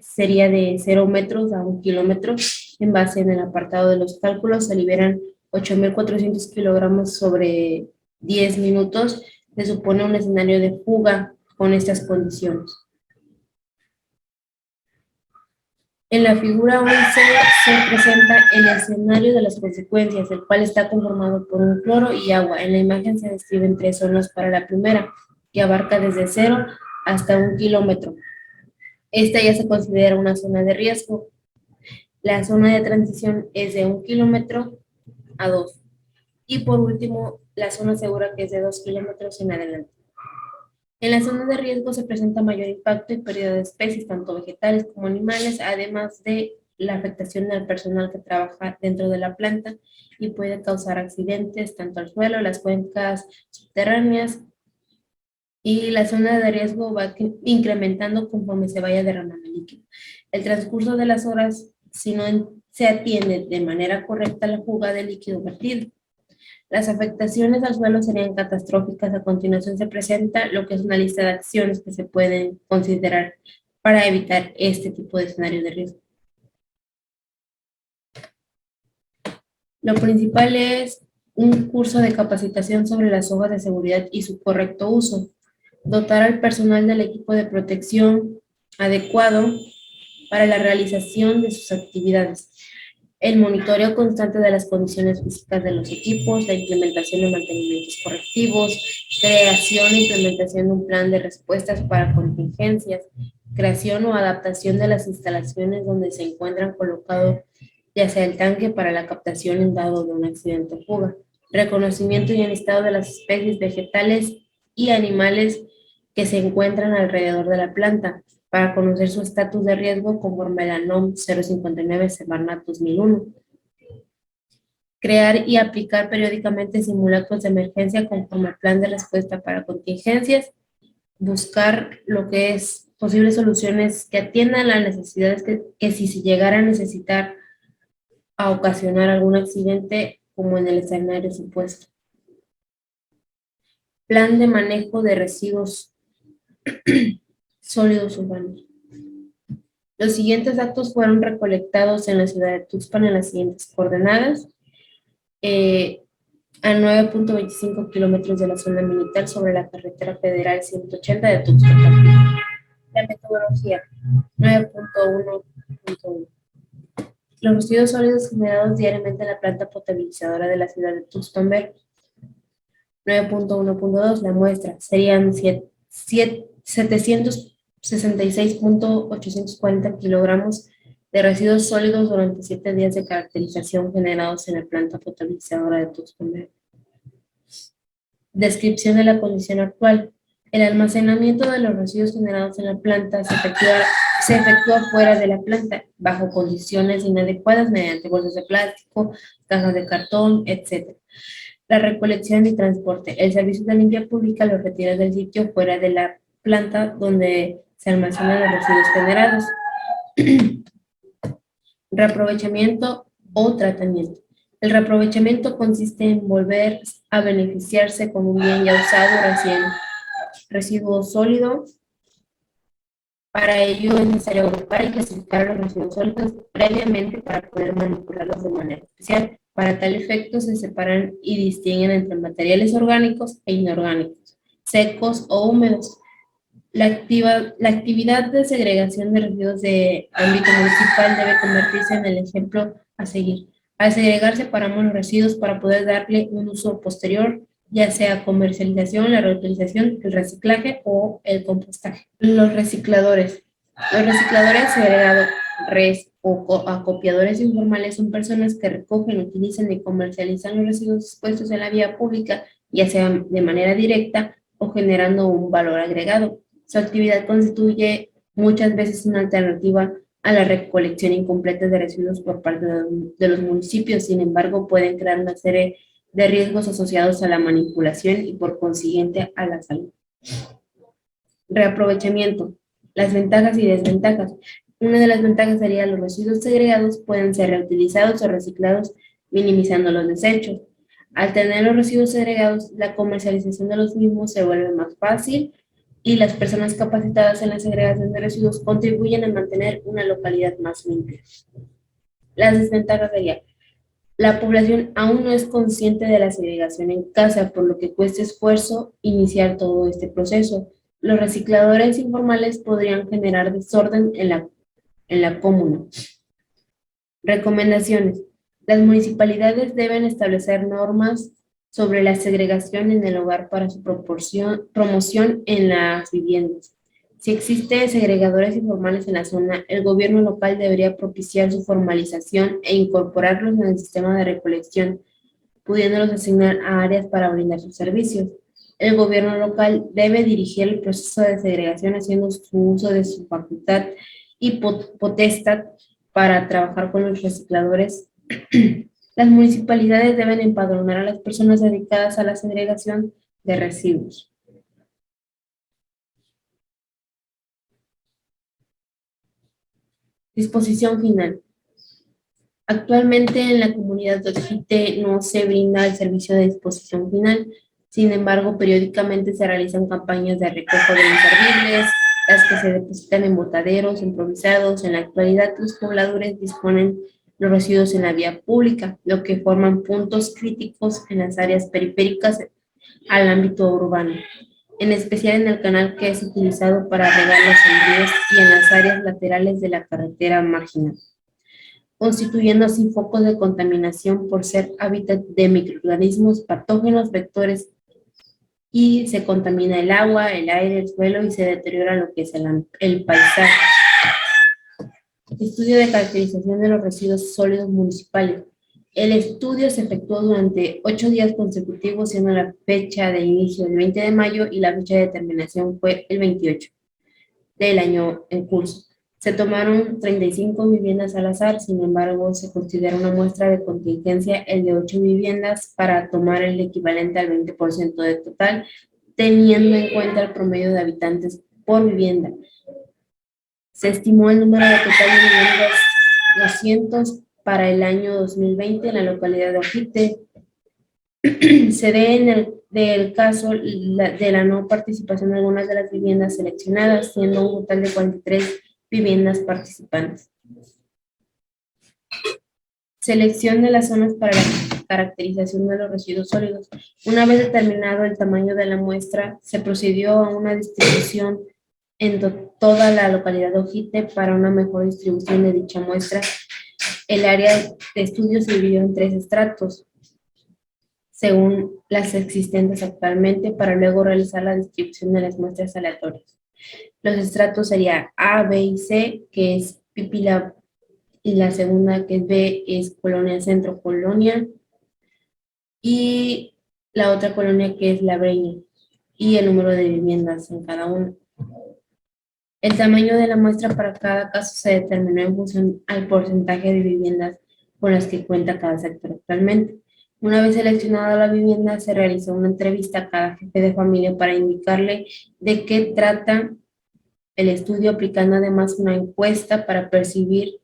sería de 0 metros a 1 kilómetro. En base en el apartado de los cálculos se liberan 8.400 kilogramos sobre 10 minutos. Se supone un escenario de fuga con estas condiciones. En la figura 11 se presenta el escenario de las consecuencias, el cual está conformado por un cloro y agua. En la imagen se describen 3 zonas para la primera, que abarca desde 0 hasta 1 kilómetro. Esta ya se considera una zona de riesgo. La zona de transición es de 1 kilómetro a 2. Y por último, la zona segura, que es de 2 kilómetros en adelante. En la zona de riesgo se presenta mayor impacto y pérdida de especies, tanto vegetales como animales, además de la afectación al personal que trabaja dentro de la planta y puede causar accidentes tanto al suelo, las cuencas subterráneas, y la zona de riesgo va incrementando conforme se vaya derramando el líquido. El transcurso de las horas, si no se atiende de manera correcta la fuga del líquido vertido, las afectaciones al suelo serían catastróficas. A continuación se presenta lo que es una lista de acciones que se pueden considerar para evitar este tipo de escenario de riesgo. Lo principal es un curso de capacitación sobre las hojas de seguridad y su correcto uso. Dotar al personal del equipo de protección adecuado para la realización de sus actividades. El monitoreo constante de las condiciones físicas de los equipos, la implementación de mantenimientos correctivos, creación e implementación de un plan de respuestas para contingencias, creación o adaptación de las instalaciones donde se encuentran colocados, ya sea el tanque para la captación en dado de un accidente o fuga, reconocimiento y enlistado de las especies vegetales y animales que se encuentran alrededor de la planta, para conocer su estatus de riesgo conforme a la NOM 059/2001. Crear y aplicar periódicamente simulacros de emergencia conforme al plan de respuesta para contingencias. Buscar lo que es posibles soluciones que atiendan las necesidades que si se llegara a necesitar a ocasionar algún accidente, como en el escenario supuesto. Plan de manejo de residuos sólidos urbanos. Los siguientes datos fueron recolectados en la ciudad de Tuxpan en las siguientes coordenadas. a 9.25 kilómetros de la zona militar sobre la carretera federal 180 de Tuxtla Gutiérrez. La metodología 9.1.1. Los residuos sólidos generados diariamente en la planta potabilizadora de la ciudad de Tuxtla. 9.1.2. La muestra serían 766.840 kilogramos de residuos sólidos durante 7 días de caracterización generados en la planta potabilizadora de Tuxtla. Descripción de la condición actual. El almacenamiento de los residuos generados en la planta se efectúa fuera de la planta, bajo condiciones inadecuadas mediante bolsas de plástico, cajas de cartón, etc. La recolección y transporte. El servicio de limpia pública los retira del sitio fuera de la planta donde se almacenan los residuos generados. Reaprovechamiento o tratamiento. El reaprovechamiento consiste en volver a beneficiarse con un bien ya usado, residuo sólido. Para ello es necesario agrupar y clasificar los residuos sólidos previamente para poder manipularlos de manera especial. Para tal efecto se separan y distinguen entre materiales orgánicos e inorgánicos, secos o húmedos. La actividad de segregación de residuos de ámbito municipal debe convertirse en el ejemplo a seguir. Al segregar separamos los residuos para poder darle un uso posterior, ya sea comercialización, la reutilización, el reciclaje o el compostaje. Los recicladores. Los recicladores segregados, o acopiadores informales son personas que recogen, utilizan y comercializan los residuos expuestos en la vía pública, ya sea de manera directa o generando un valor agregado. Su actividad constituye muchas veces una alternativa a la recolección incompleta de residuos por parte de los municipios. Sin embargo, pueden crear una serie de riesgos asociados a la manipulación y por consiguiente a la salud. Reaprovechamiento. Las ventajas y desventajas. Una de las ventajas sería los residuos segregados pueden ser reutilizados o reciclados, minimizando los desechos. Al tener los residuos segregados, la comercialización de los mismos se vuelve más fácil y las personas capacitadas en la segregación de residuos contribuyen a mantener una localidad más limpia. Las desventajas serían: la población aún no es consciente de la segregación en casa, por lo que cuesta esfuerzo iniciar todo este proceso. Los recicladores informales podrían generar desorden en la comuna. Recomendaciones. Las municipalidades deben establecer normas sobre la segregación en el hogar para su promoción en las viviendas. Si existen segregadores informales en la zona, el gobierno local debería propiciar su formalización e incorporarlos en el sistema de recolección, pudiéndolos asignar a áreas para brindar sus servicios. El gobierno local debe dirigir el proceso de segregación haciendo su uso de su facultad y potestad para trabajar con los recicladores. Las municipalidades deben empadronar a las personas dedicadas a la segregación de residuos. Disposición final. Actualmente en la comunidad de Ojite no se brinda el servicio de disposición final. Sin embargo, periódicamente se realizan campañas de recojo de inservibles, las que se depositan en botaderos improvisados. En la actualidad, los pobladores disponen los residuos en la vía pública, lo que forman puntos críticos en las áreas periféricas al ámbito urbano, en especial en el canal que es utilizado para regar los sembríos y en las áreas laterales de la carretera marginal, constituyendo así focos de contaminación por ser hábitat de microorganismos patógenos, vectores, y se contamina el agua, el aire, el suelo y se deteriora lo que es el paisaje. Estudio de caracterización de los residuos sólidos municipales. El estudio se efectuó durante 8 días consecutivos, siendo la fecha de inicio el 20 de mayo y la fecha de terminación fue el 28 del año en curso. Se tomaron 35 viviendas al azar, sin embargo, se considera una muestra de contingencia el de 8 viviendas para tomar el equivalente al 20% del total, teniendo en cuenta el promedio de habitantes por vivienda. Se estimó el número de total de viviendas 200 para el año 2020 en la localidad de Ojite. Se ve en el caso de la no participación de algunas de las viviendas seleccionadas, siendo un total de 43 viviendas participantes. Selección de las zonas para la caracterización de los residuos sólidos. Una vez determinado el tamaño de la muestra, se procedió a una distribución en toda la localidad de Ojite. Para una mejor distribución de dicha muestra, el área de estudio se dividió en 3 estratos, según las existentes actualmente, para luego realizar la distribución de las muestras aleatorias. Los estratos serían A, B y C, que es Pipila, y la segunda, que es B, es Colonia Centro Colonia, y la otra colonia, que es La Breña, y el número de viviendas en cada una. El tamaño de la muestra para cada caso se determinó en función al porcentaje de viviendas con las que cuenta cada sector actualmente. Una vez seleccionada la vivienda, se realizó una entrevista a cada jefe de familia para indicarle de qué trata el estudio, aplicando además una encuesta para percibir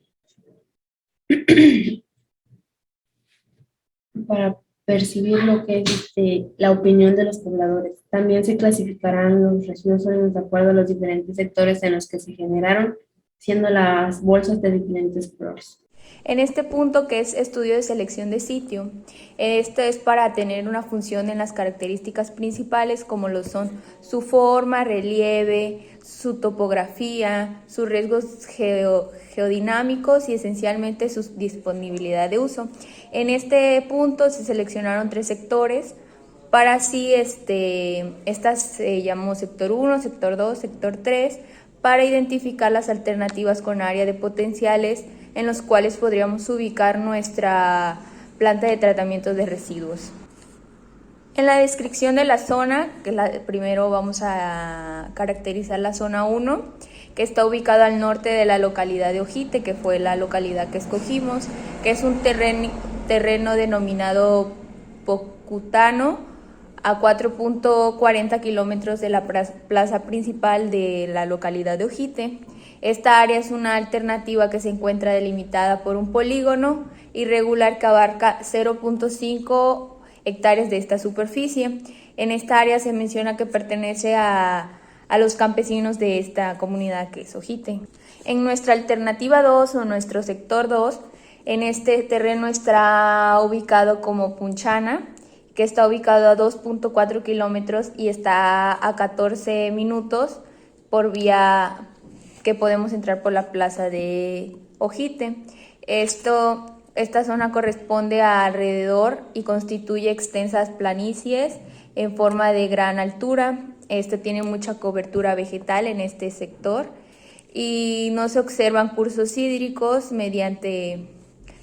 lo que es la opinión de los pobladores. También se clasificarán los residuos sólidos de acuerdo a los diferentes sectores en los que se generaron, siendo las bolsas de diferentes colores. En este punto, que es estudio de selección de sitio, esto es para tener una función en las características principales, como lo son su forma, relieve, su topografía, sus riesgos geodinámicos y esencialmente su disponibilidad de uso. En este punto se seleccionaron 3 sectores, para así estas se llamó sector 1, sector 2, sector 3, para identificar las alternativas con área de potenciales en los cuales podríamos ubicar nuestra planta de tratamiento de residuos. En la descripción de la zona, primero vamos a caracterizar la zona 1, que está ubicada al norte de la localidad de Ojite, que fue la localidad que escogimos, que es un terreno denominado Pocutano, a 4.40 kilómetros de la plaza principal de la localidad de Ojite. Esta área es una alternativa que se encuentra delimitada por un polígono irregular que abarca 0.5 hectáreas de esta superficie. En esta área se menciona que pertenece a los campesinos de esta comunidad, que es Ojite. En nuestra alternativa 2 o nuestro sector 2, en este terreno está ubicado como Punchana, que está ubicado a 2.4 kilómetros y está a 14 minutos por vía que podemos entrar por la plaza de Ojite. Esta zona corresponde a alrededor y constituye extensas planicies en forma de gran altura. Tiene mucha cobertura vegetal en este sector y no se observan cursos hídricos mediante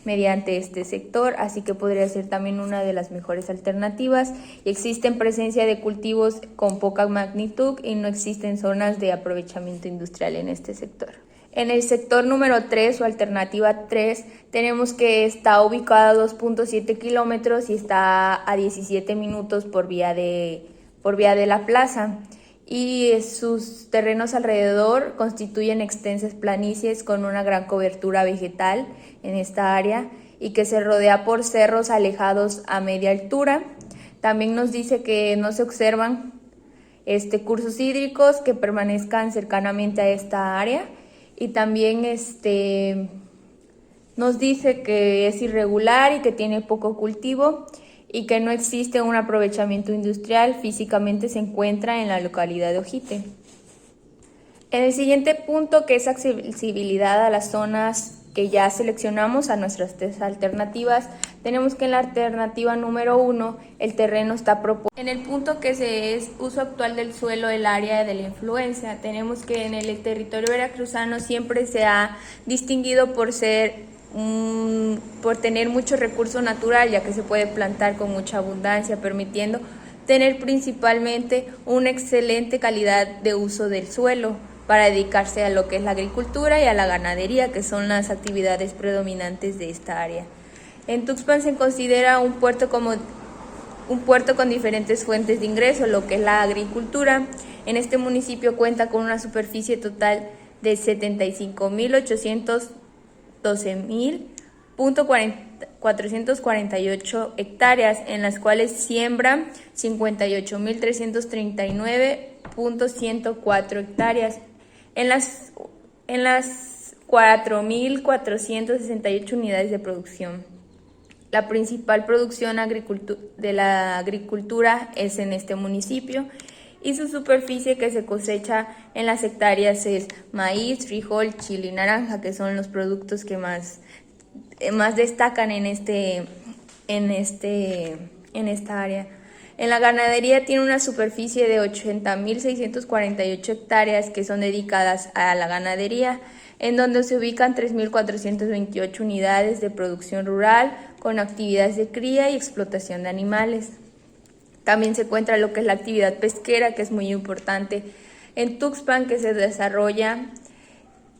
este sector, así que podría ser también una de las mejores alternativas. Y existen presencia de cultivos con poca magnitud y no existen zonas de aprovechamiento industrial en este sector. En el sector número 3 o alternativa 3 tenemos que está ubicada a 2.7 kilómetros y está a 17 minutos por vía de la plaza. Y sus terrenos alrededor constituyen extensas planicies con una gran cobertura vegetal en esta área y que se rodea por cerros alejados a media altura. También nos dice que no se observan cursos hídricos que permanezcan cercanamente a esta área y también nos dice que es irregular y que tiene poco cultivo y que no existe un aprovechamiento industrial. Físicamente se encuentra en la localidad de Ojite. En el siguiente punto, que es accesibilidad a las zonas que ya seleccionamos, a nuestras 3 alternativas, tenemos que en la alternativa número 1 el terreno está propuesto. En el punto que es uso actual del suelo, el área de la influencia, tenemos que en el territorio veracruzano siempre se ha distinguido por tener mucho recurso natural, ya que se puede plantar con mucha abundancia, permitiendo tener principalmente una excelente calidad de uso del suelo para dedicarse a lo que es la agricultura y a la ganadería, que son las actividades predominantes de esta área. En Tuxpan se considera un puerto con diferentes fuentes de ingreso, lo que es la agricultura. En este municipio cuenta con una superficie total de 75.812.448 hectáreas, en las cuales siembran 58.339.104 hectáreas. En las 4.468 unidades de producción. La principal producción de la agricultura es en este municipio y su superficie que se cosecha en las hectáreas es maíz, frijol, chile y naranja, que son los productos que más destacan en esta área. En la ganadería tiene una superficie de 80.648 hectáreas que son dedicadas a la ganadería, en donde se ubican 3.428 unidades de producción rural con actividades de cría y explotación de animales. También se encuentra lo que es la actividad pesquera, que es muy importante en Tuxpan, que se desarrolla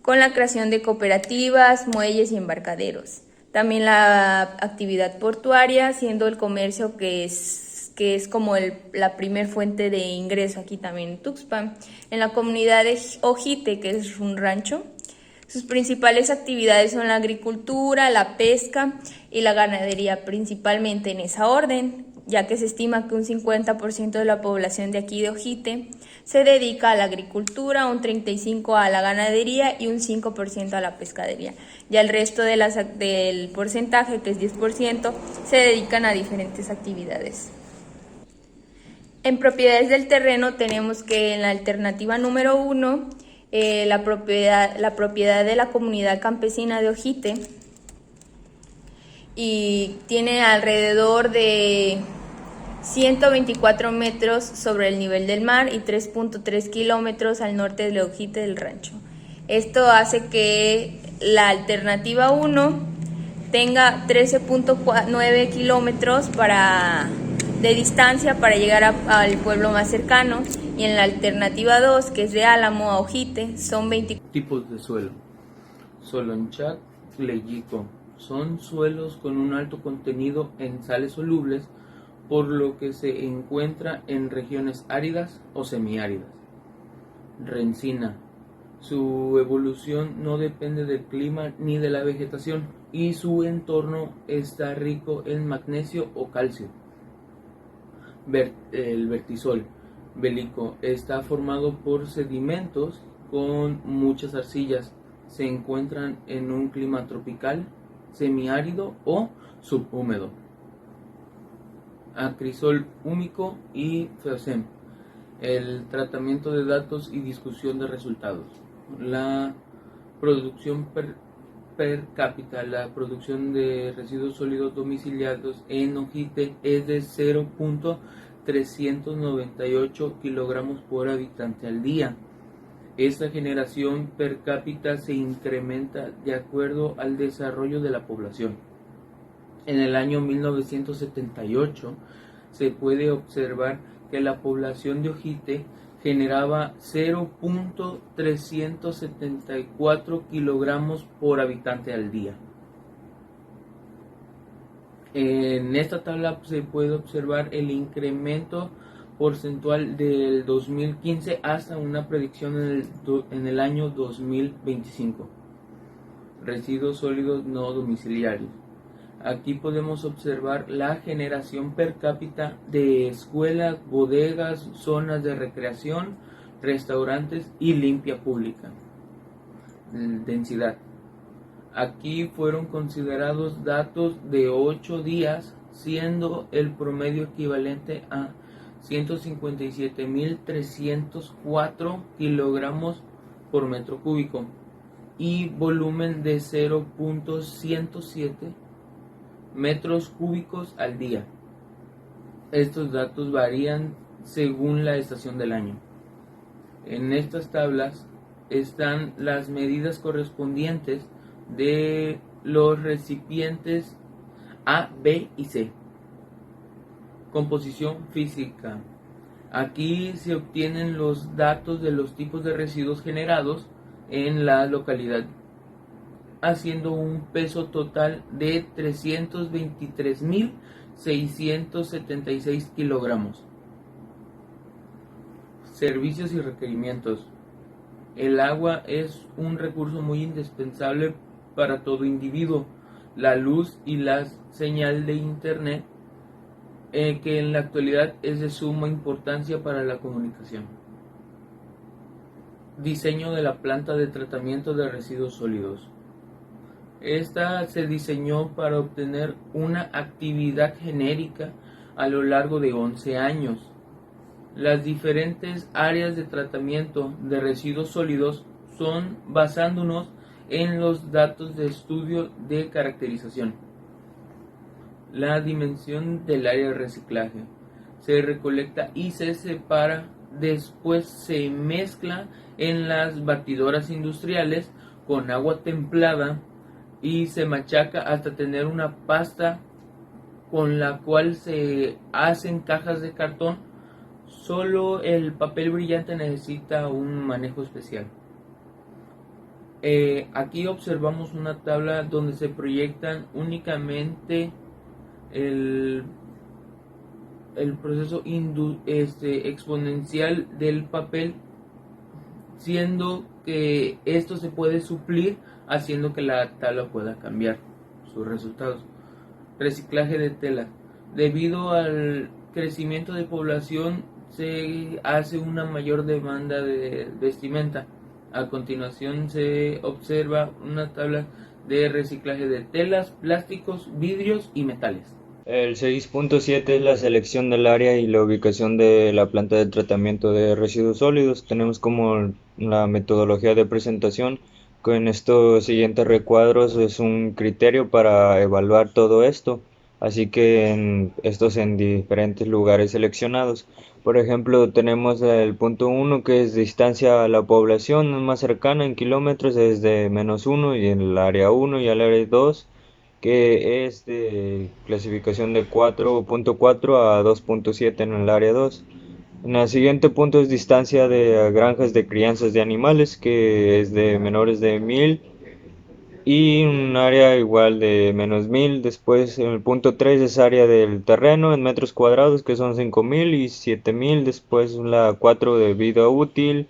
con la creación de cooperativas, muelles y embarcaderos. También la actividad portuaria, siendo el comercio que es como la primer fuente de ingreso aquí también en Tuxpan. En la comunidad de Ojite, que es un rancho, sus principales actividades son la agricultura, la pesca y la ganadería, principalmente en esa orden, ya que se estima que un 50% de la población de aquí de Ojite se dedica a la agricultura, un 35% a la ganadería y un 5% a la pescadería. Ya el resto del porcentaje, que es 10%, se dedican a diferentes actividades. En propiedades del terreno tenemos que en la alternativa número 1, la propiedad de la comunidad campesina de Ojite, y tiene alrededor de 124 metros sobre el nivel del mar y 3.3 kilómetros al norte de Ojite del rancho. Esto hace que la alternativa 1 tenga 13.9 kilómetros de distancia para llegar al pueblo más cercano, y en la alternativa 2, que es de Álamo a Ojite, son 20 tipos de suelo. Solonchak, Tleyico. Son suelos con un alto contenido en sales solubles, por lo que se encuentra en regiones áridas o semiáridas. Rencina. Su evolución no depende del clima ni de la vegetación, y su entorno está rico en magnesio o calcio. El vertisol bélico está formado por sedimentos con muchas arcillas. Se encuentran en un clima tropical, semiárido o subhúmedo. Acrisol húmico y FEOSEM. El tratamiento de datos y discusión de resultados. La producción per cápita, la producción de residuos sólidos domiciliados en Ojite es de 0.398 kilogramos por habitante al día. Esta generación per cápita se incrementa de acuerdo al desarrollo de la población. En el año 1978 se puede observar que la población de Ojite generaba 0.374 kilogramos por habitante al día. En esta tabla se puede observar el incremento porcentual del 2015 hasta una predicción en el año 2025. Residuos sólidos no domiciliarios. Aquí podemos observar la generación per cápita de escuelas, bodegas, zonas de recreación, restaurantes y limpia pública. Densidad. Aquí fueron considerados datos de 8 días, siendo el promedio equivalente a 157.304 kilogramos por metro cúbico y volumen de 0.107 metros cúbicos al día. Estos datos varían según la estación del año. En estas tablas están las medidas correspondientes de los recipientes A, B y C. Composición física. Aquí se obtienen los datos de los tipos de residuos generados en la localidad, haciendo un peso total de 323.676 kilogramos. Servicios y requerimientos. El agua es un recurso muy indispensable para todo individuo. La luz y la señal de internet, que en la actualidad es de suma importancia para la comunicación. Diseño de la planta de tratamiento de residuos sólidos. Esta se diseñó para obtener una actividad genérica a lo largo de 11 años. Las diferentes áreas de tratamiento de residuos sólidos son basándonos en los datos de estudio de caracterización. La dimensión del área de reciclaje se recolecta y se separa, después se mezcla en las batidoras industriales con agua templada y se machaca hasta tener una pasta con la cual se hacen cajas de cartón. Solo el papel brillante necesita un manejo especial. Aquí observamos una tabla donde se proyectan únicamente el proceso exponencial del papel, siendo que esto se puede suplir haciendo que la tabla pueda cambiar sus resultados. Reciclaje de tela. Debido al crecimiento de población se hace una mayor demanda de vestimenta. A continuación se observa una tabla de reciclaje de telas, plásticos, vidrios y metales. El 6.7 es la selección del área y la ubicación de la planta de tratamiento de residuos sólidos. Tenemos como la metodología de presentación. Con estos siguientes recuadros es un criterio para evaluar todo esto, así que estos en diferentes lugares seleccionados. Por ejemplo, tenemos el punto 1 que es distancia a la población más cercana en kilómetros desde -1 y en el área 1 y el área 2 que es de clasificación de 4.4 a 2.7 en el área 2. En el siguiente punto es distancia de granjas de crianzas de animales, que es de menores de 1000 y un área igual de -1000. Después en el punto 3 es área del terreno en metros cuadrados, que son 5000 y 7000. Después la 4 de vida útil.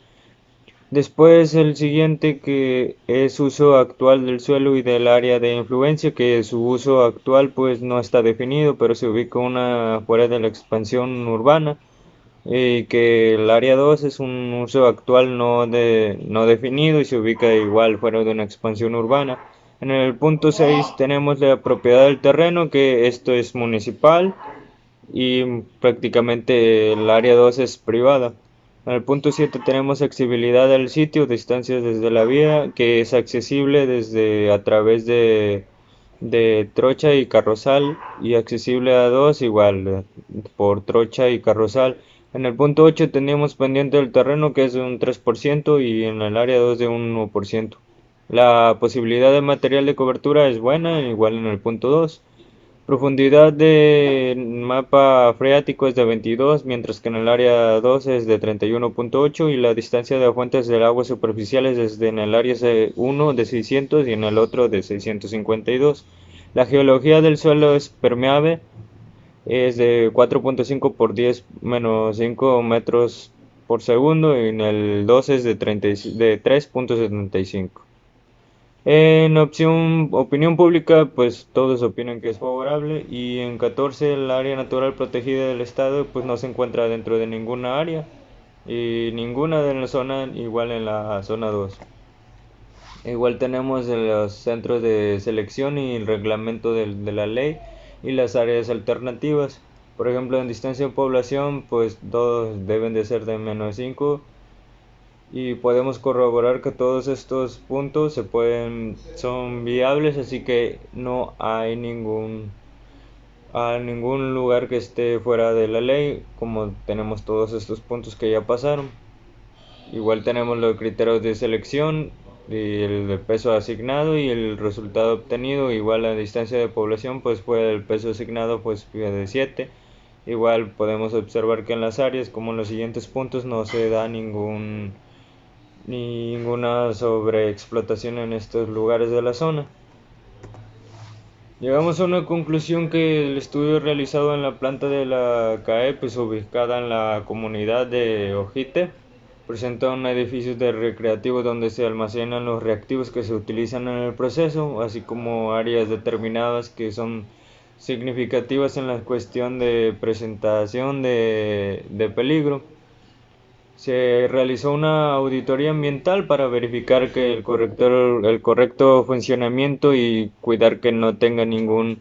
Después el siguiente que es uso actual del suelo y del área de influencia, que su uso actual pues no está definido, pero se ubica una fuera de la expansión urbana, y que el área 2 es un uso actual no definido y se ubica igual fuera de una expansión urbana. En el punto 6 tenemos la propiedad del terreno, que esto es municipal y prácticamente el área 2 es privada. En el punto 7 tenemos accesibilidad del sitio, distancias desde la vía, que es accesible desde a través de trocha y carrozal, y accesible a 2 igual por trocha y carrozal. En el punto 8 tenemos pendiente del terreno, que es de un 3%, y en el área 2 de un 1%. La posibilidad de material de cobertura es buena, igual en el punto 2. Profundidad de mapa freático es de 22, mientras que en el área 2 es de 31.8 y la distancia de fuentes del agua superficiales es en el área 1 de 600 y en el otro de 652. La geología del suelo es permeable, es de 4.5 por 10 menos 5 metros por segundo y en el 2 es de 3.75. En opinión pública, pues todos opinan que es favorable, y en 14 el área natural protegida del estado pues no se encuentra dentro de ninguna área y ninguna de la zona igual en la zona 2. Igual tenemos los centros de selección y el reglamento de la ley y las áreas alternativas. Por ejemplo, en distancia de población pues todos deben de ser de -5. Y podemos corroborar que todos estos puntos son viables, así que no hay ningún lugar que esté fuera de la ley, como tenemos todos estos puntos que ya pasaron. Igual tenemos los criterios de selección, y el peso asignado y el resultado obtenido. Igual la distancia de población pues fue el peso asignado pues fue de 7. Igual podemos observar que en las áreas como en los siguientes puntos no se da ninguna sobreexplotación en estos lugares de la zona. Llegamos a una conclusión que el estudio realizado en la planta de la CAE, pues ubicada en la comunidad de Ojite, presenta un edificio de recreativo donde se almacenan los reactivos que se utilizan en el proceso, así como áreas determinadas que son significativas en la cuestión de presentación de peligro. Se realizó una auditoría ambiental para verificar que el correcto funcionamiento y cuidar que no tenga ningún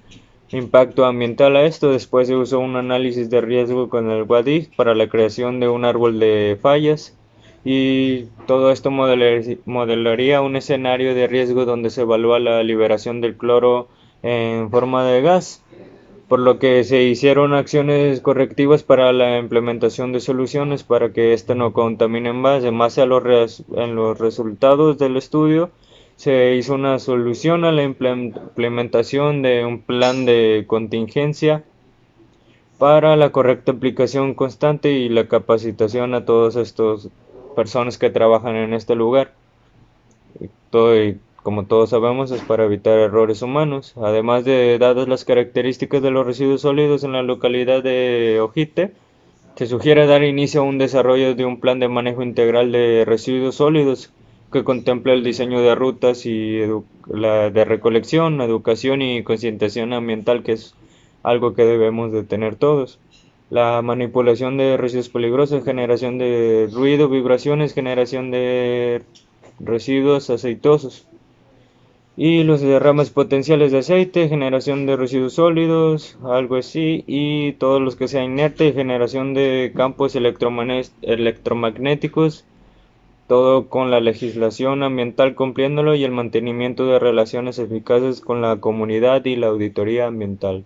impacto ambiental a esto. Después se usó un análisis de riesgo con el WADIF para la creación de un árbol de fallas, y todo esto modelaría un escenario de riesgo donde se evalúa la liberación del cloro en forma de gas, por lo que se hicieron acciones correctivas para la implementación de soluciones para que éste no contamine más. En base a en los resultados del estudio, se hizo una solución a la implementación de un plan de contingencia para la correcta aplicación constante y la capacitación a todas estas personas que trabajan en este lugar. Y como todos sabemos, es para evitar errores humanos. Además de dadas las características de los residuos sólidos en la localidad de Ojite, se sugiere dar inicio a un desarrollo de un plan de manejo integral de residuos sólidos que contemple el diseño de rutas y de recolección, educación y concientización ambiental, que es algo que debemos de tener todos. La manipulación de residuos peligrosos, generación de ruido, vibraciones, generación de residuos aceitosos y los derrames potenciales de aceite, generación de residuos sólidos, algo así, y todos los que sean inerte, generación de campos electromagnéticos, todo con la legislación ambiental cumpliéndolo, y el mantenimiento de relaciones eficaces con la comunidad y la auditoría ambiental.